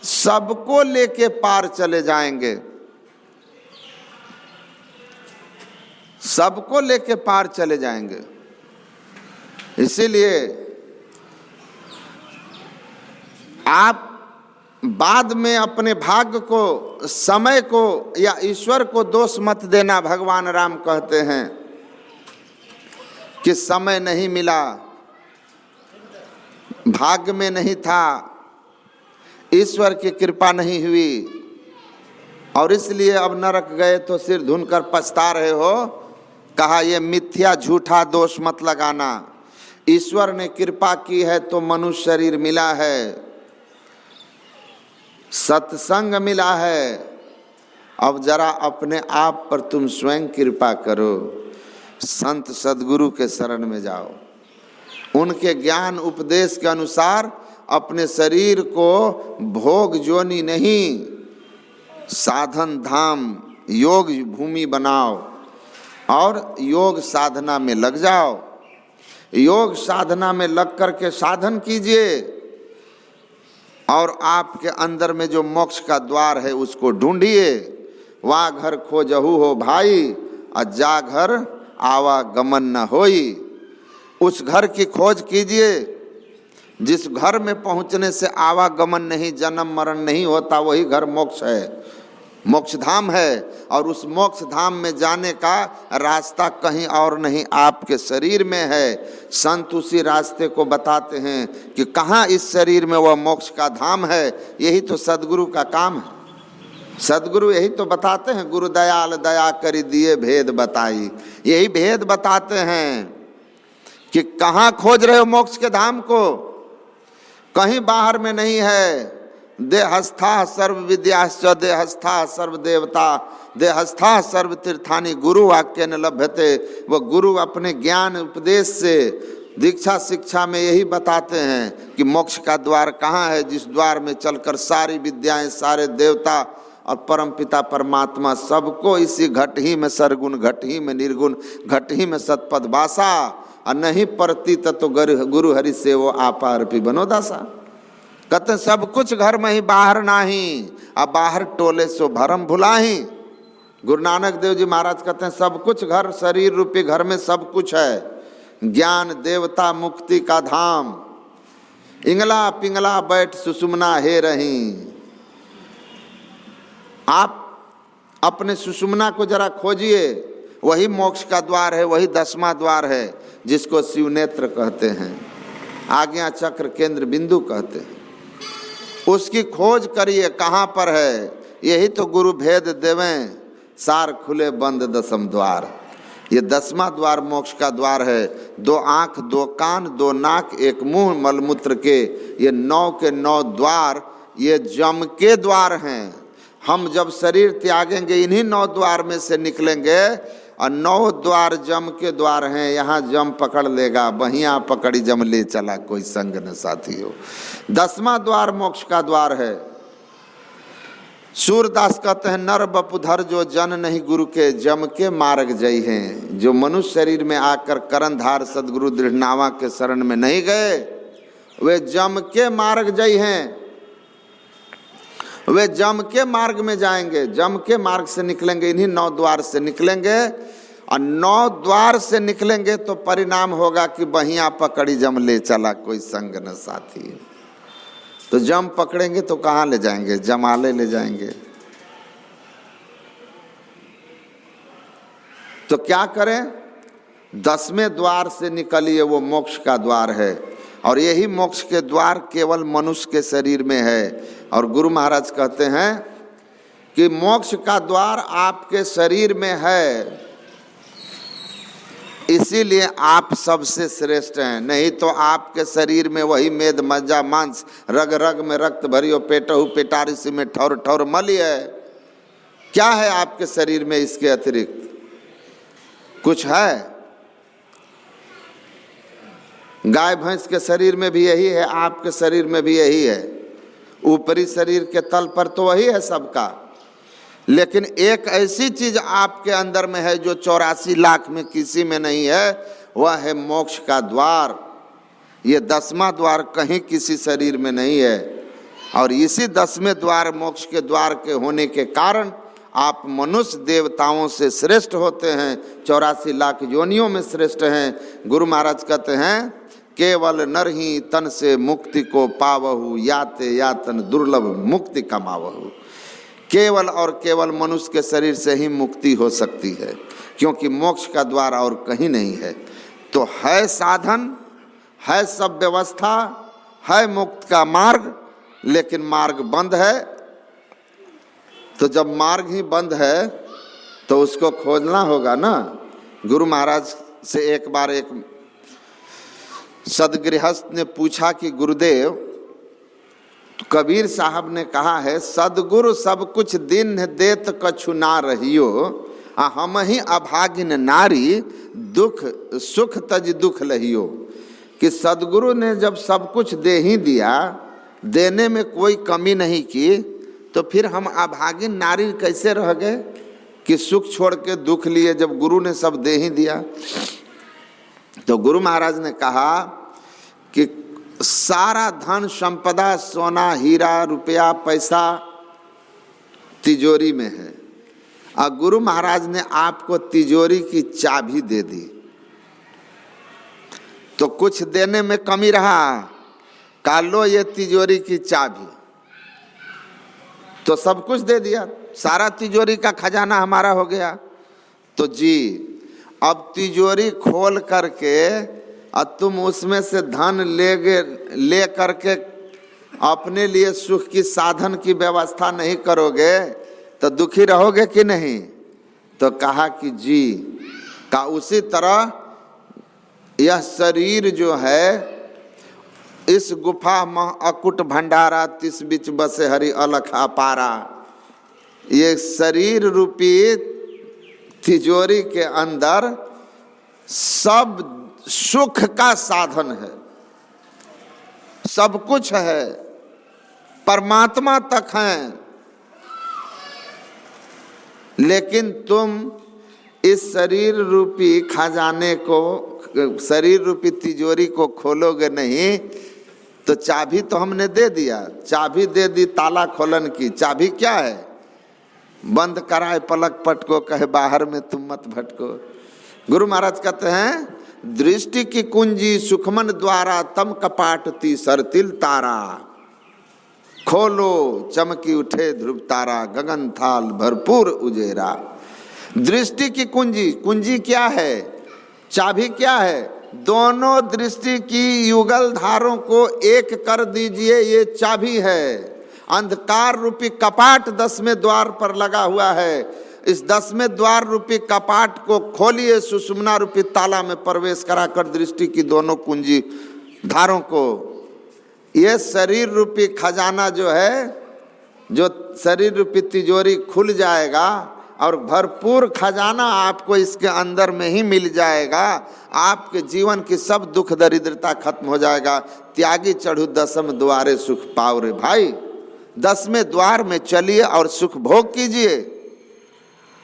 सबको लेके पार चले जाएंगे, सबको लेके पार चले जाएंगे। इसीलिए आप बाद में अपने भाग्य को, समय को या ईश्वर को दोष मत देना। भगवान राम कहते हैं कि समय नहीं मिला, भाग्य में नहीं था, ईश्वर की कृपा नहीं हुई और इसलिए अब नरक गए तो सिर धुनकर पछता रहे हो। कहा ये मिथ्या झूठा दोष मत लगाना, ईश्वर ने कृपा की है तो मनुष्य शरीर मिला है, सत्संग मिला है। अब जरा अपने आप पर तुम स्वयं कृपा करो, संत सदगुरु के शरण में जाओ, उनके ज्ञान उपदेश के अनुसार अपने शरीर को भोग जोनी नहीं, साधन धाम योग भूमि बनाओ और योग साधना में लग जाओ। योग साधना में लग करके साधन कीजिए और आपके अंदर में जो मोक्ष का द्वार है उसको ढूंढिए। वा घर खोजहु हो भाई, और जा घर आवागमन न होई। उस घर की खोज कीजिए जिस घर में पहुंचने से आवागमन नहीं, जन्म मरण नहीं होता, वही घर मोक्ष है, मोक्ष धाम है। और उस मोक्ष धाम में जाने का रास्ता कहीं और नहीं, आपके शरीर में है। संत उसी रास्ते को बताते हैं कि कहाँ इस शरीर में वह मोक्ष का धाम है। यही तो सदगुरु का काम है। सदगुरु यही तो बताते हैं, गुरु दयाल दया करी दिए भेद बताई। यही भेद बताते हैं कि कहाँ खोज रहे हो मोक्ष के धाम को, कहीं बाहर में नहीं है। देहस्था सर्व विद्याश्च देहस्था सर्व देवता देहस्था सर्व तीर्थानि गुरु वाक्य न लभ्यते। वह गुरु अपने ज्ञान उपदेश से दीक्षा शिक्षा में यही बताते हैं कि मोक्ष का द्वार कहाँ है, जिस द्वार में चलकर सारी विद्याएं, सारे देवता और परम पिता परमात्मा सबको इसी घट ही में सरगुण, घट ही में निर्गुण, घट ही में सतपद वासा और नहीं परती तो गुरु हरि से वो आपा अर्पी बनो दासा। कहते सब कुछ घर में ही बाहर नाही, अब बाहर टोले सो भरम भुलाही। गुरु नानक देव जी महाराज कहते हैं सब कुछ घर, शरीर रूपी घर में सब कुछ है, ज्ञान देवता मुक्ति का धाम। इंगला पिंगला बैठ सुषुम्ना हे रही। आप अपने सुषुम्ना को जरा खोजिए, वही मोक्ष का द्वार है, वही 10वां द्वार है जिसको शिवनेत्र कहते हैं, आज्ञा चक्र केंद्र बिंदु कहते हैं। उसकी खोज करिए कहाँ पर है। यही तो गुरु भेद देवें, सार खुले बंद 10वां द्वार। ये 10वां द्वार मोक्ष का द्वार है। 2 आँख 2 कान 2 नाक 1 मुंह मलमूत्र के, ये 9 के 9 द्वार ये जम के द्वार हैं। हम जब शरीर त्यागेंगे इन्हीं 9 द्वार में से निकलेंगे, और 9 द्वार जम के द्वार हैं। यहाँ जम पकड़ लेगा, बहिया पकड़ी जम ले चला, कोई संग न साथी हो। 10वां द्वार मोक्ष का द्वार है। सूरदास कहते हैं नर बपुधर जो जन नहीं गुरु के, जम के मार्ग जई हैं। जो मनुष्य शरीर में आकर करनधार सदगुरु दृढ़नावा के शरण में नहीं गए, वे जम के मार्ग जई हैं। वे जम के मार्ग में जाएंगे, जम के मार्ग से निकलेंगे, इन्हीं 9 द्वार से निकलेंगे। और 9 द्वार से निकलेंगे तो परिणाम होगा कि बहिया पकड़ी जम ले चला, कोई संग न साथी। तो जम पकड़ेंगे तो कहाँ ले जाएंगे? जमाले ले जाएंगे। तो क्या करें? 10वें द्वार से निकलिए, वो मोक्ष का द्वार है। और यही मोक्ष के द्वार केवल मनुष्य के शरीर में है। और गुरु महाराज कहते हैं कि मोक्ष का द्वार आपके शरीर में है, इसीलिए आप सबसे श्रेष्ठ हैं। नहीं तो आपके शरीर में वही मेद मज्जा मांस रग रग में रक्त भरियो पेटहु पेटारिसी में ठौर ठौर मली है। क्या है आपके शरीर में इसके अतिरिक्त? कुछ है? गाय भैंस के शरीर में भी यही है, आपके शरीर में भी यही है। ऊपरी शरीर के तल पर तो वही है सबका, लेकिन एक ऐसी चीज आपके अंदर में है जो 84 लाख में किसी में नहीं है, वह है मोक्ष का द्वार। ये 10वां द्वार कहीं किसी शरीर में नहीं है। और इसी 10वें द्वार मोक्ष के द्वार के होने के कारण आप मनुष्य देवताओं से श्रेष्ठ होते हैं, 84 लाख योनियों में श्रेष्ठ हैं। गुरु महाराज कहते हैं केवल नर ही तन से मुक्ति को पावहु, याते यातन दुर्लभ मुक्ति कमावहु। केवल और केवल मनुष्य के शरीर से ही मुक्ति हो सकती है, क्योंकि मोक्ष का द्वार और कहीं नहीं है। तो है साधन, है सब व्यवस्था, है मुक्त का मार्ग, लेकिन मार्ग बंद है। तो जब मार्ग ही बंद है तो उसको खोजना होगा ना। गुरु महाराज से एक बार एक सदगृहस्थ ने पूछा कि गुरुदेव, कबीर साहब ने कहा है सदगुरु सब कुछ दिन देत कछु ना रहियो, हम ही अभागिन नारी दुख सुख तज दुख लहियो। कि सदगुरु ने जब सब कुछ दे ही दिया, देने में कोई कमी नहीं की, तो फिर हम अभागिन नारी कैसे रह गए कि सुख छोड़ के दुख लिए, जब गुरु ने सब दे ही दिया। तो गुरु महाराज ने कहा कि सारा धन संपदा सोना हीरा रुपया पैसा तिजोरी में है, और गुरु महाराज ने आपको तिजोरी की चाबी दे दी, तो कुछ देने में कमी रहा? का लो ये तिजोरी की चाबी, तो सब कुछ दे दिया, सारा तिजोरी का खजाना हमारा हो गया। तो जी अब तिजोरी खोल करके और तुम उसमें से धन ले करके अपने लिए सुख की साधन की व्यवस्था नहीं करोगे तो दुखी रहोगे कि नहीं? तो कहा कि जी, का उसी तरह यह शरीर जो है, इस गुफा मह अकुट भंडारा तिस बिच बसे हरि अलख अपारा। ये शरीर रूपी तिजोरी के अंदर सब सुख का साधन है, सब कुछ है, परमात्मा तक है। लेकिन तुम इस शरीर रूपी खजाने को शरीर रूपी तिजोरी को खोलोगे नहीं तो चाबी तो हमने दे दिया, चाबी दे दी ताला खोलन की, चाबी क्या है? बंद कराए पलक पट को, कहे बाहर में तुम मत भटको। गुरु महाराज कहते हैं दृष्टि की कुंजी सुखमन द्वारा, तम कपाटती सरतिल तारा, खोलो चमकी उठे ध्रुव तारा, गगन थाल भरपूर उजेरा। दृष्टि की कुंजी, कुंजी क्या है? चाबी क्या है? दोनों दृष्टि की युगल धारों को एक कर दीजिए, ये चाबी है। अंधकार रूपी कपाट 10वें द्वार पर लगा हुआ है, इस 10वें द्वार रूपी कपाट को खोलिए, सुषुम्ना रूपी ताला में प्रवेश कराकर दृष्टि की दोनों कुंजी धारों को, ये शरीर रूपी खजाना जो है, जो शरीर रूपी तिजोरी खुल जाएगा और भरपूर खजाना आपको इसके अंदर में ही मिल जाएगा। आपके जीवन की सब दुख दरिद्रता खत्म हो जाएगा। त्यागी चढ़ू 10म द्वारे सुख पाओ रे भाई, 10वें द्वार में चलिए और सुख भोग कीजिए,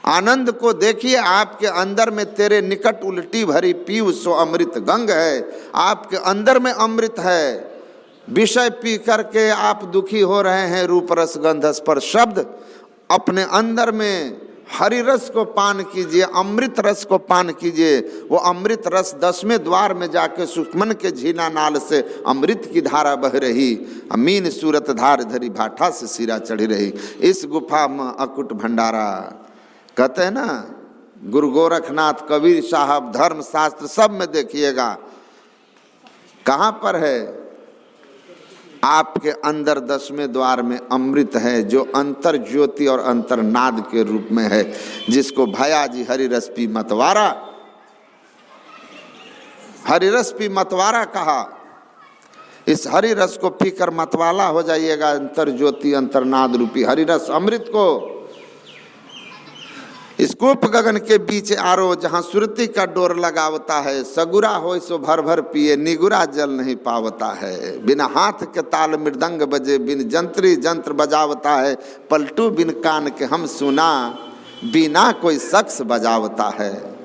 आनंद को देखिए। आपके अंदर में तेरे निकट उल्टी भरी पीव सो अमृत गंग है, आपके अंदर में अमृत है। विषय पी करके आप दुखी हो रहे हैं, रूप रस गंध स्पर्श शब्द, अपने अंदर में हरि रस को पान कीजिए, अमृत रस को पान कीजिए। वो अमृत रस 10वें द्वार में जाके सुखमन के झीना नाल से अमृत की धारा बह रही, अमीन सूरत धार धरी भाठा से सिरा चढ़ी रही, इस गुफा में अकुट भंडारा। कहते हैं ना गुरु गोरखनाथ, कबीर साहब, धर्म शास्त्र सब में देखिएगा कहाँ पर है? आपके अंदर 10वें द्वार में अमृत है, जो अंतर ज्योति और अंतरनाद के रूप में है, जिसको भैया जी हरिरस पी मतवारा, हरिरस पी मतवारा कहा। इस हरिरस को पीकर मतवाला हो जाइएगा, अंतर ज्योति अंतरनाद रूपी हरिरस अमृत को। स्कूप गगन के बीच आरो, जहाँ सुरती का डोर लगावता है, सगुरा हो सो भर भर पिए, निगुरा जल नहीं पावता है। बिना हाथ के ताल मृदंग बजे, बिन जंत्री जंत्र बजावता है, पलटू बिन कान के हम सुना, बिना कोई शख्स बजावता है।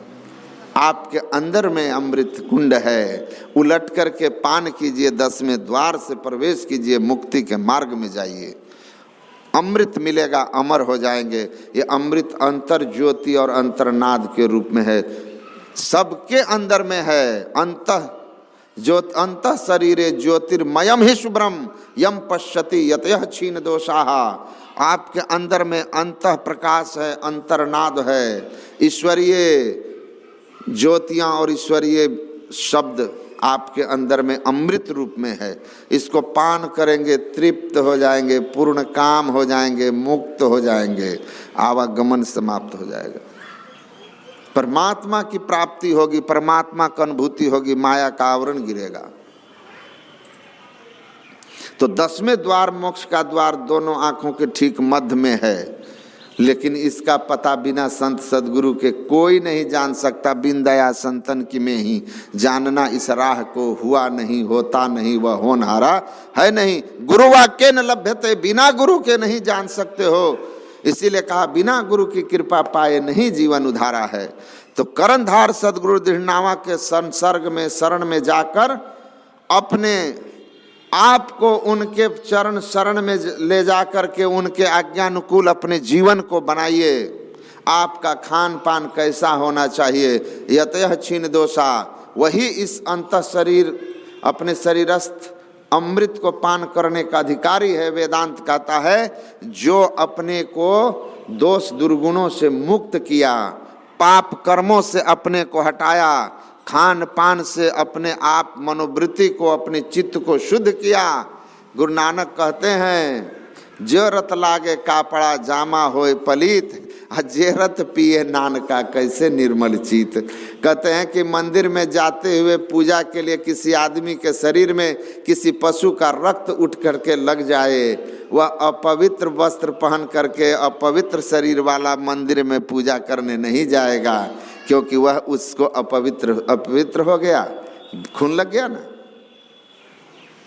आपके अंदर में अमृत कुंड है, उलट करके पान कीजिए, 10वें द्वार से प्रवेश कीजिए, मुक्ति के मार्ग में जाइए, अमृत मिलेगा, अमर हो जाएंगे। ये अमृत अंतर ज्योति और अंतरनाद के रूप में है, सबके अंदर में है। अंतः शरीरे ज्योतिर्मयम ही शुभ्रम यम पश्यति यतयः क्षीण दोषाः। आपके अंदर में अंतः प्रकाश है, अंतरनाद है, ईश्वरीय ज्योतियाँ और ईश्वरीय शब्द आपके अंदर में अमृत रूप में है। इसको पान करेंगे, तृप्त हो जाएंगे, पूर्ण काम हो जाएंगे, मुक्त हो जाएंगे, आवागमन समाप्त हो जाएगा, परमात्मा की प्राप्ति होगी, परमात्मा की अनुभूति होगी, माया का आवरण गिरेगा। तो 10वें द्वार मोक्ष का द्वार दोनों आंखों के ठीक मध्य में है, लेकिन इसका पता बिना संत सदगुरु के कोई नहीं जान सकता। बिन दया संतन की में ही जानना इस राह को, हुआ नहीं होता नहीं वह होनहारा है नहीं। गुरु वाक्य न लभ्यते, बिना गुरु के नहीं जान सकते हो। इसीलिए कहा बिना गुरु की कृपा पाए नहीं जीवन उधारा है। तो करणधार सदगुरु दृढ़नावा के संसर्ग में शरण में जाकर अपने आपको उनके चरण शरण में ले जाकर के उनके आज्ञानुकूल अपने जीवन को बनाइए। आपका खान पान कैसा होना चाहिए? यतयः क्षीण दोषा, वही इस अंत शरीर अपने शरीरस्थ अमृत को पान करने का अधिकारी है। वेदांत कहता है जो अपने को दोष दुर्गुणों से मुक्त किया, पाप कर्मों से अपने को हटाया, खान पान से अपने आप मनोवृत्ति को, अपने चित्त को शुद्ध किया। गुरु नानक कहते हैं जो रत लागे कापड़ा जामा होए पलीत, जे रत पिए नानका कैसे निर्मल चित। कहते हैं कि मंदिर में जाते हुए पूजा के लिए किसी आदमी के शरीर में किसी पशु का रक्त उठ करके लग जाए, वह अपवित्र वस्त्र पहन करके अपवित्र शरीर वाला मंदिर में पूजा करने नहीं जाएगा, क्योंकि वह उसको अपवित्र हो गया, खून लग गया ना।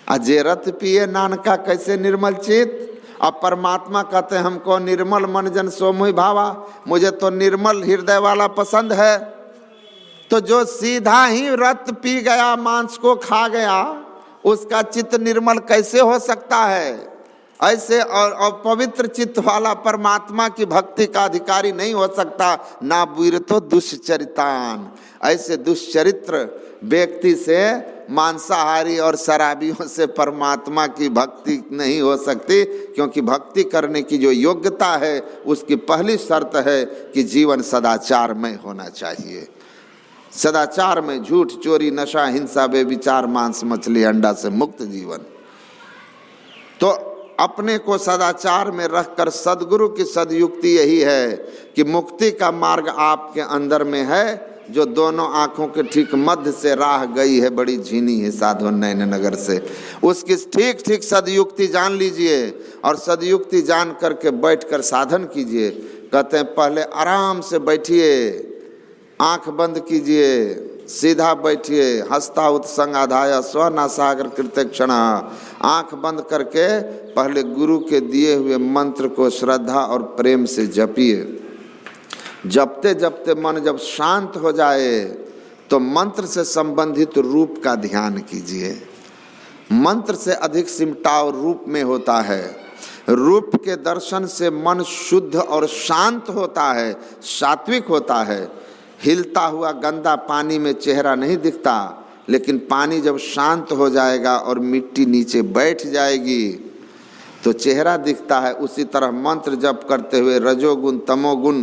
अजे रत पिए नानका कैसे निर्मल चित। अब परमात्मा कहते हैं हमको निर्मल मन जन सो मोहि भावा, मुझे तो निर्मल हृदय वाला पसंद है। तो जो सीधा ही रक्त पी गया, मांस को खा गया, उसका चित्त निर्मल कैसे हो सकता है? ऐसे और पवित्र चित्त वाला परमात्मा की भक्ति का अधिकारी नहीं हो सकता। ना वीरतो दुष्चरितान, ऐसे दुष्चरित्र व्यक्ति से, मांसाहारी और शराबियों से परमात्मा की भक्ति नहीं हो सकती, क्योंकि भक्ति करने की जो योग्यता है उसकी पहली शर्त है कि जीवन सदाचारमय होना चाहिए। सदाचार में झूठ, चोरी, नशा, हिंसा, बेविचार, मांस, मछली, अंडा से मुक्त जीवन। तो अपने को सदाचार में रखकर सद्गुरु की सदयुक्ति यही है कि मुक्ति का मार्ग आपके अंदर में है, जो दोनों आंखों के ठीक मध्य से राह गई है, बड़ी झीनी है साधु नैन नगर से। उसकी ठीक ठीक सदयुक्ति जान लीजिए और सदयुक्ति जान करके बैठकर साधन कीजिए। कहते हैं पहले आराम से बैठिए, आंख बंद कीजिए, सीधा बैठिए, हस्ता उत्संगाधाय स्वनासागर कृत्य क्षण। आंख बंद करके पहले गुरु के दिए हुए मंत्र को श्रद्धा और प्रेम से जपिए। जपते जपते मन जब शांत हो जाए तो मंत्र से संबंधित रूप का ध्यान कीजिए। मंत्र से अधिक सिमटाव रूप में होता है। रूप के दर्शन से मन शुद्ध और शांत होता है, सात्विक होता है। हिलता हुआ गंदा पानी में चेहरा नहीं दिखता, लेकिन पानी जब शांत हो जाएगा और मिट्टी नीचे बैठ जाएगी तो चेहरा दिखता है। उसी तरह मंत्र जप करते हुए रजोगुण तमोगुण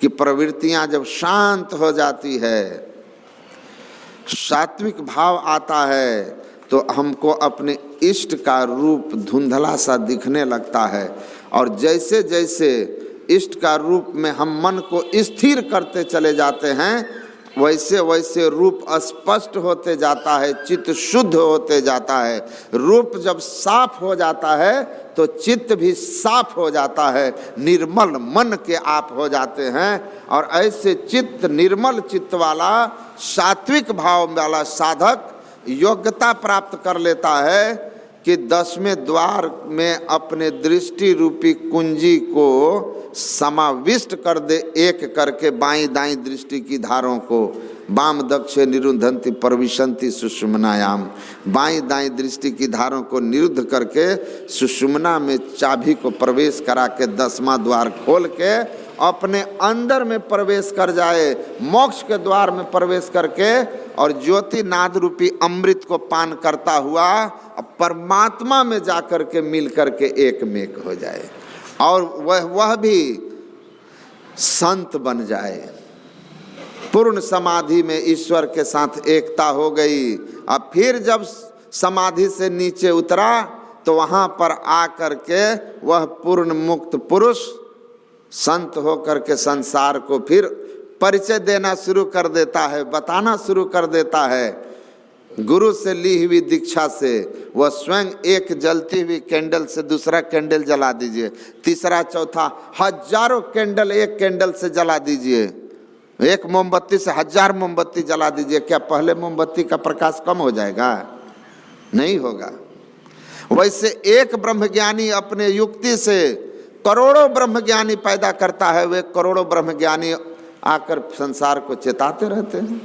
की प्रवृत्तियां जब शांत हो जाती है, सात्विक भाव आता है, तो हमको अपने इष्ट का रूप धुंधला सा दिखने लगता है। और जैसे जैसे इष्ट का रूप में हम मन को स्थिर करते चले जाते हैं, वैसे वैसे रूप स्पष्ट होते जाता है, चित्त शुद्ध होते जाता है। रूप जब साफ हो जाता है तो चित्त भी साफ हो जाता है, निर्मल मन के आप हो जाते हैं। और ऐसे चित्त, निर्मल चित्त वाला, सात्विक भाव वाला साधक योग्यता प्राप्त कर लेता है कि 10वें द्वार में अपने दृष्टि रूपी कुंजी को समाविष्ट कर दे, एक करके बाईं दाईं दृष्टि की धारों को। वाम दक्षे निरुद्धन्ति प्रविशन्ति सुषुम्नायाम। बाईं दाईं दृष्टि की धारों को निरुद्ध करके सुषुम्ना में चाबी को प्रवेश करा के 10वां द्वार खोल के अपने अंदर में प्रवेश कर जाए, मोक्ष के द्वार में प्रवेश करके, और ज्योति नाद रूपी अमृत को पान करता हुआ परमात्मा में जाकर के मिल करके एक मेक हो जाए, और वह भी संत बन जाए। पूर्ण समाधि में ईश्वर के साथ एकता हो गई। अब फिर जब समाधि से नीचे उतरा तो वहाँ पर आकर के वह पूर्ण मुक्त पुरुष संत होकर के संसार को फिर परिचय देना शुरू कर देता है, बताना शुरू कर देता है। गुरु से ली हुई दीक्षा से वह स्वयं एक जलती हुई कैंडल से दूसरा कैंडल जला दीजिए, तीसरा चौथा हजारों कैंडल एक कैंडल से जला दीजिए, एक मोमबत्ती से 1000 मोमबत्ती जला दीजिए। क्या पहले मोमबत्ती का प्रकाश कम हो जाएगा? नहीं होगा। वैसे एक ब्रह्मज्ञानी अपने युक्ति से करोड़ों ब्रह्मज्ञानी पैदा करता है। वे करोड़ों ब्रह्मज्ञानी आकर संसार को चेताते रहते हैं।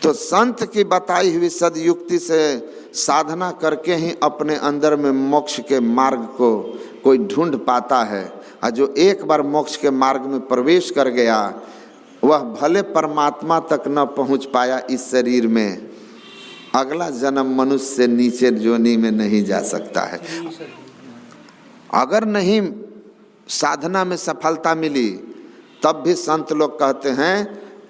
तो संत की बताई हुई सदयुक्ति से साधना करके ही अपने अंदर में मोक्ष के मार्ग को कोई ढूंढ पाता है। और जो एक बार मोक्ष के मार्ग में प्रवेश कर गया, वह भले परमात्मा तक न पहुंच पाया इस शरीर में, अगला जन्म मनुष्य से नीचे योनि में नहीं जा सकता है। अगर नहीं साधना में सफलता मिली, तब भी संत लोग कहते हैं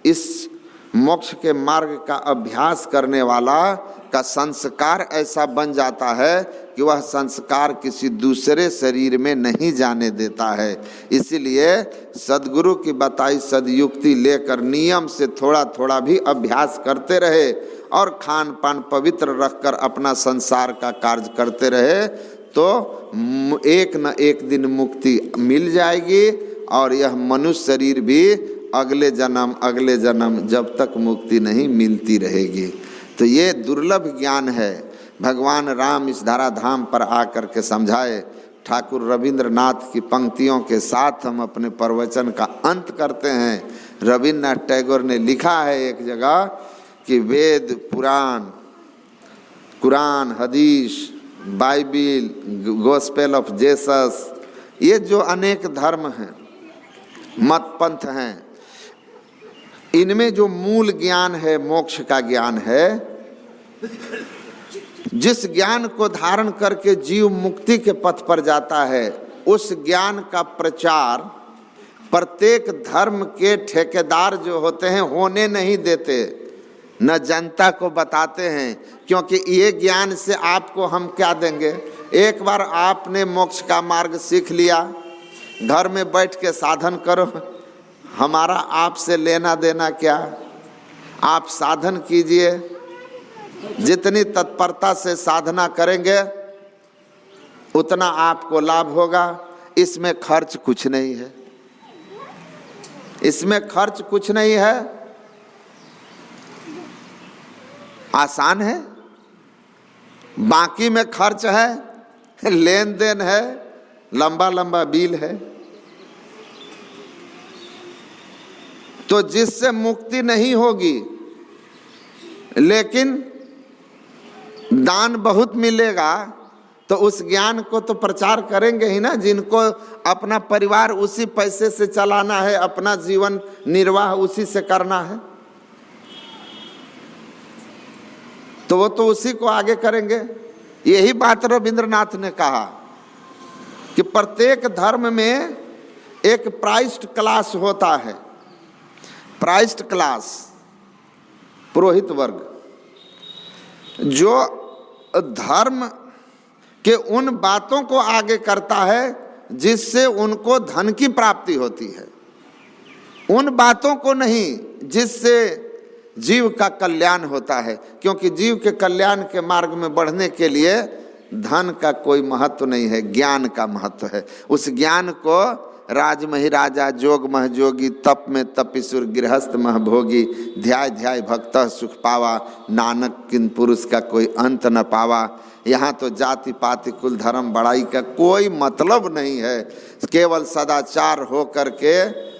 इस मोक्ष के मार्ग का अभ्यास करने वाला का संस्कार ऐसा बन जाता है कि वह संस्कार किसी दूसरे शरीर में नहीं जाने देता है। इसीलिए सद्गुरु की बताई सदयुक्ति लेकर नियम से थोड़ा थोड़ा भी अभ्यास करते रहे और खान पान पवित्र रखकर अपना संसार का कार्य करते रहे, तो एक न एक दिन मुक्ति मिल जाएगी। और यह मनुष्य शरीर भी अगले जन्म जब तक मुक्ति नहीं मिलती रहेगी। तो ये दुर्लभ ज्ञान है। भगवान राम इस धराधाम पर आकर के समझाए ठाकुर रविंद्रनाथ की पंक्तियों के साथ हम अपने प्रवचन का अंत करते हैं। रविन्द्रनाथ टैगोर ने लिखा है एक जगह कि वेद, पुराण, कुरान, हदीस, बाइबिल, गॉस्पेल ऑफ जेसस, ये जो अनेक धर्म हैं, मत पंथ हैं, इनमें जो मूल ज्ञान है, मोक्ष का ज्ञान है, जिस ज्ञान को धारण करके जीव मुक्ति के पथ पर जाता है, उस ज्ञान का प्रचार प्रत्येक धर्म के ठेकेदार जो होते हैं होने नहीं देते, न जनता को बताते हैं, क्योंकि ये ज्ञान से आपको हम क्या देंगे। एक बार आपने मोक्ष का मार्ग सीख लिया, घर में बैठ के साधन करो, हमारा आपसे लेना देना क्या। आप साधन कीजिए, जितनी तत्परता से साधना करेंगे उतना आपको लाभ होगा। इसमें खर्च कुछ नहीं है, इसमें खर्च कुछ नहीं है, आसान है। बाकी में खर्च है, लेन देन है, लंबा लंबा बिल है। तो जिससे मुक्ति नहीं होगी लेकिन दान बहुत मिलेगा, तो उस ज्ञान को तो प्रचार करेंगे ही ना। जिनको अपना परिवार उसी पैसे से चलाना है, अपना जीवन निर्वाह उसी से करना है, तो वो तो उसी को आगे करेंगे। यही बात रविंद्रनाथ ने कहा कि प्रत्येक धर्म में एक प्राइस्ड क्लास होता है। प्राइस्ड क्लास, पुरोहित वर्ग, जो धर्म के उन बातों को आगे करता है जिससे उनको धन की प्राप्ति होती है, उन बातों को नहीं जिससे जीव का कल्याण होता है। क्योंकि जीव के कल्याण के मार्ग में बढ़ने के लिए धन का कोई महत्व नहीं है, ज्ञान का महत्व है। उस ज्ञान को राज महि राजा, जोग मह जोगी, तप में तपिसुर, गृहस्थ मह भोगी, ध्याय ध्याय भक्त सुख पावा, नानक किन पुरुष का कोई अंत न पावा। यहाँ तो जाति पाति कुल धर्म बड़ाई का कोई मतलब नहीं है। केवल सदाचार हो करके,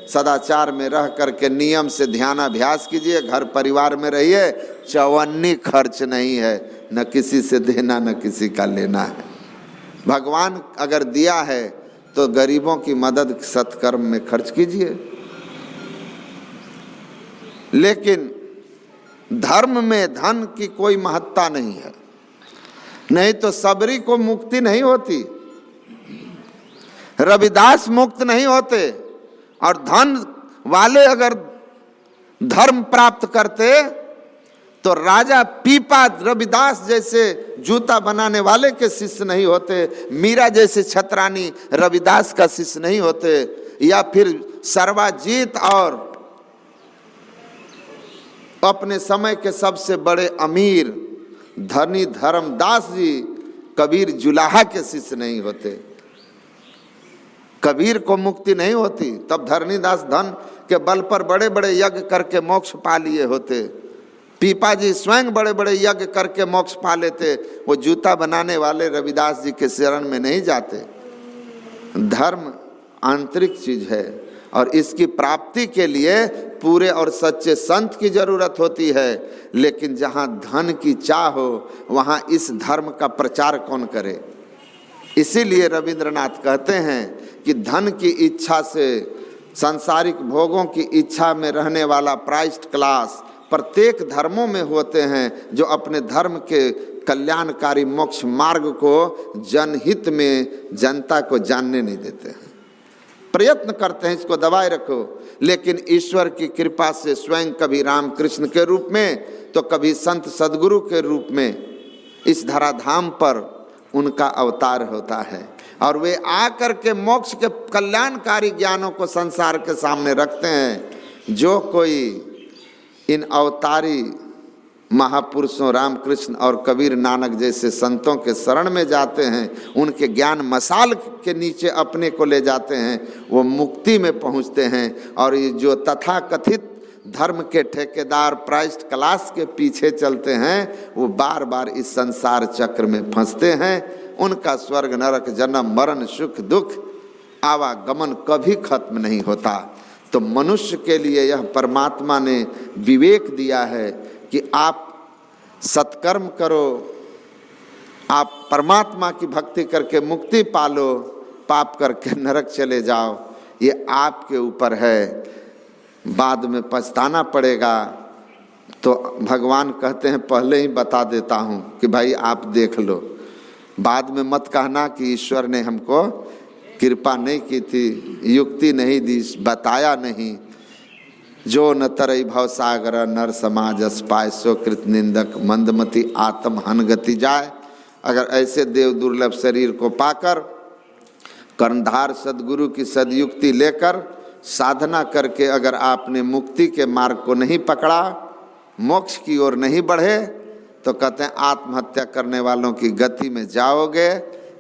सदाचार में रह करके नियम से ध्यानाभ्यास कीजिए, घर परिवार में रहिए, चवन्नी खर्च नहीं है, न किसी से देना न किसी का लेना है। भगवान अगर दिया है तो गरीबों की मदद सत्कर्म में खर्च कीजिए। लेकिन धर्म में धन की कोई महत्ता नहीं है, नहीं तो सबरी को मुक्ति नहीं होती, रविदास मुक्त नहीं होते। और धन वाले अगर धर्म प्राप्त करते तो राजा पीपा रविदास जैसे जूता बनाने वाले के शिष्य नहीं होते, मीरा जैसे छतरानी रविदास का शिष्य नहीं होते, या फिर सर्वाजीत और अपने समय के सबसे बड़े अमीर धनी धर्मदास जी कबीर जुलाहा के शिष्य नहीं होते। कबीर को मुक्ति नहीं होती, तब धरणीदास धन के बल पर बड़े बड़े यज्ञ करके मोक्ष पा लिए होते। पीपा जी स्वयं बड़े बड़े यज्ञ करके मोक्ष पा लेते, वो जूता बनाने वाले रविदास जी के शरण में नहीं जाते। धर्म आंतरिक चीज है और इसकी प्राप्ति के लिए पूरे और सच्चे संत की जरूरत होती है। लेकिन जहाँ धन की चाह हो वहाँ इस धर्म का प्रचार कौन करे। इसीलिए रविंद्रनाथ कहते हैं कि धन की इच्छा से, सांसारिक भोगों की इच्छा में रहने वाला प्राइस्ड क्लास प्रत्येक धर्मों में होते हैं, जो अपने धर्म के कल्याणकारी मोक्ष मार्ग को जनहित में जनता को जानने नहीं देते हैं। प्रयत्न करते हैं इसको दबाए रखो, लेकिन ईश्वर की कृपा से स्वयं कभी रामकृष्ण के रूप में तो कभी संत सदगुरु के रूप में इस धराधाम पर उनका अवतार होता है और वे आकर के मोक्ष के कल्याणकारी ज्ञानों को संसार के सामने रखते हैं। जो कोई इन अवतारी महापुरुषों रामकृष्ण और कबीर नानक जैसे संतों के शरण में जाते हैं, उनके ज्ञान मसाल के नीचे अपने को ले जाते हैं, वो मुक्ति में पहुंचते हैं। और ये जो तथाकथित धर्म के ठेकेदार प्राइस्ड क्लास के पीछे चलते हैं, वो बार बार इस संसार चक्र में फंसते हैं। उनका स्वर्ग नरक जन्म मरण सुख दुख आवागमन कभी खत्म नहीं होता। तो मनुष्य के लिए यह परमात्मा ने विवेक दिया है कि आप सत्कर्म करो, आप परमात्मा की भक्ति करके मुक्ति पालो, पाप करके नरक चले जाओ, ये आपके ऊपर है। बाद में पछताना पड़ेगा। तो भगवान कहते हैं पहले ही बता देता हूँ कि भाई आप देख लो, बाद में मत कहना कि ईश्वर ने हमको कृपा नहीं की थी, युक्ति नहीं दी, बताया नहीं। जो न तरई भव सागर नर समाज अस्पाय सो कृत निंदक मंदमति आत्म हन गति जाए। अगर ऐसे देव दुर्लभ शरीर को पाकर कर्णधार सदगुरु की सदयुक्ति लेकर साधना करके अगर आपने मुक्ति के मार्ग को नहीं पकड़ा, मोक्ष की ओर नहीं बढ़े, तो कहते हैं आत्महत्या करने वालों की गति में जाओगे,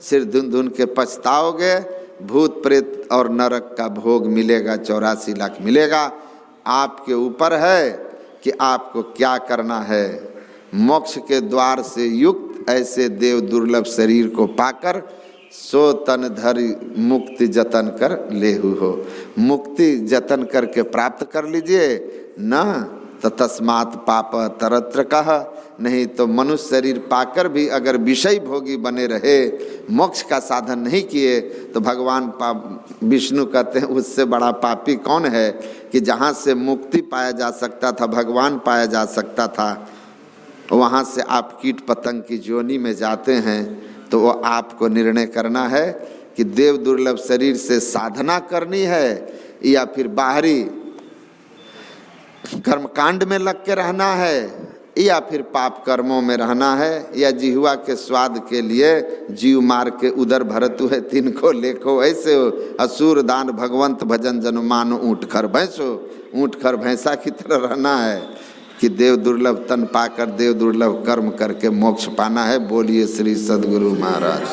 सिर धुन धुन के पछताओगे, भूत प्रेत और नरक का भोग मिलेगा, 84 लाख मिलेगा। आपके ऊपर है कि आपको क्या करना है। मोक्ष के द्वार से युक्त ऐसे देव दुर्लभ शरीर को पाकर सो तन धरि मुक्ति जतन कर लेहु हो। मुक्ति जतन करके प्राप्त कर लीजिए न तो तस्मात् पाप तरत्र कह। नहीं तो मनुष्य शरीर पाकर भी अगर विषय भोगी बने रहे, मोक्ष का साधन नहीं किए, तो भगवान विष्णु कहते हैं उससे बड़ा पापी कौन है कि जहाँ से मुक्ति पाया जा सकता था, भगवान पाया जा सकता था, वहाँ से आप कीट पतंग की जोनी में जाते हैं। तो वो आपको निर्णय करना है कि देव दुर्लभ शरीर से साधना करनी है या फिर बाहरी कर्मकांड में लग के रहना है या फिर पाप कर्मों में रहना है, या जिह्वा के स्वाद के लिए जीव मार के उदर भरत हुए तिनको लेखो ऐसे हो। असुर दान भगवंत भजन जन मानो ऊँट खर भैंसो। ऊँट खर भैंसा की तरह रहना है कि देव दुर्लभ तन पाकर देव दुर्लभ कर्म करके मोक्ष पाना है। बोलिए श्री सद्गुरु महाराज।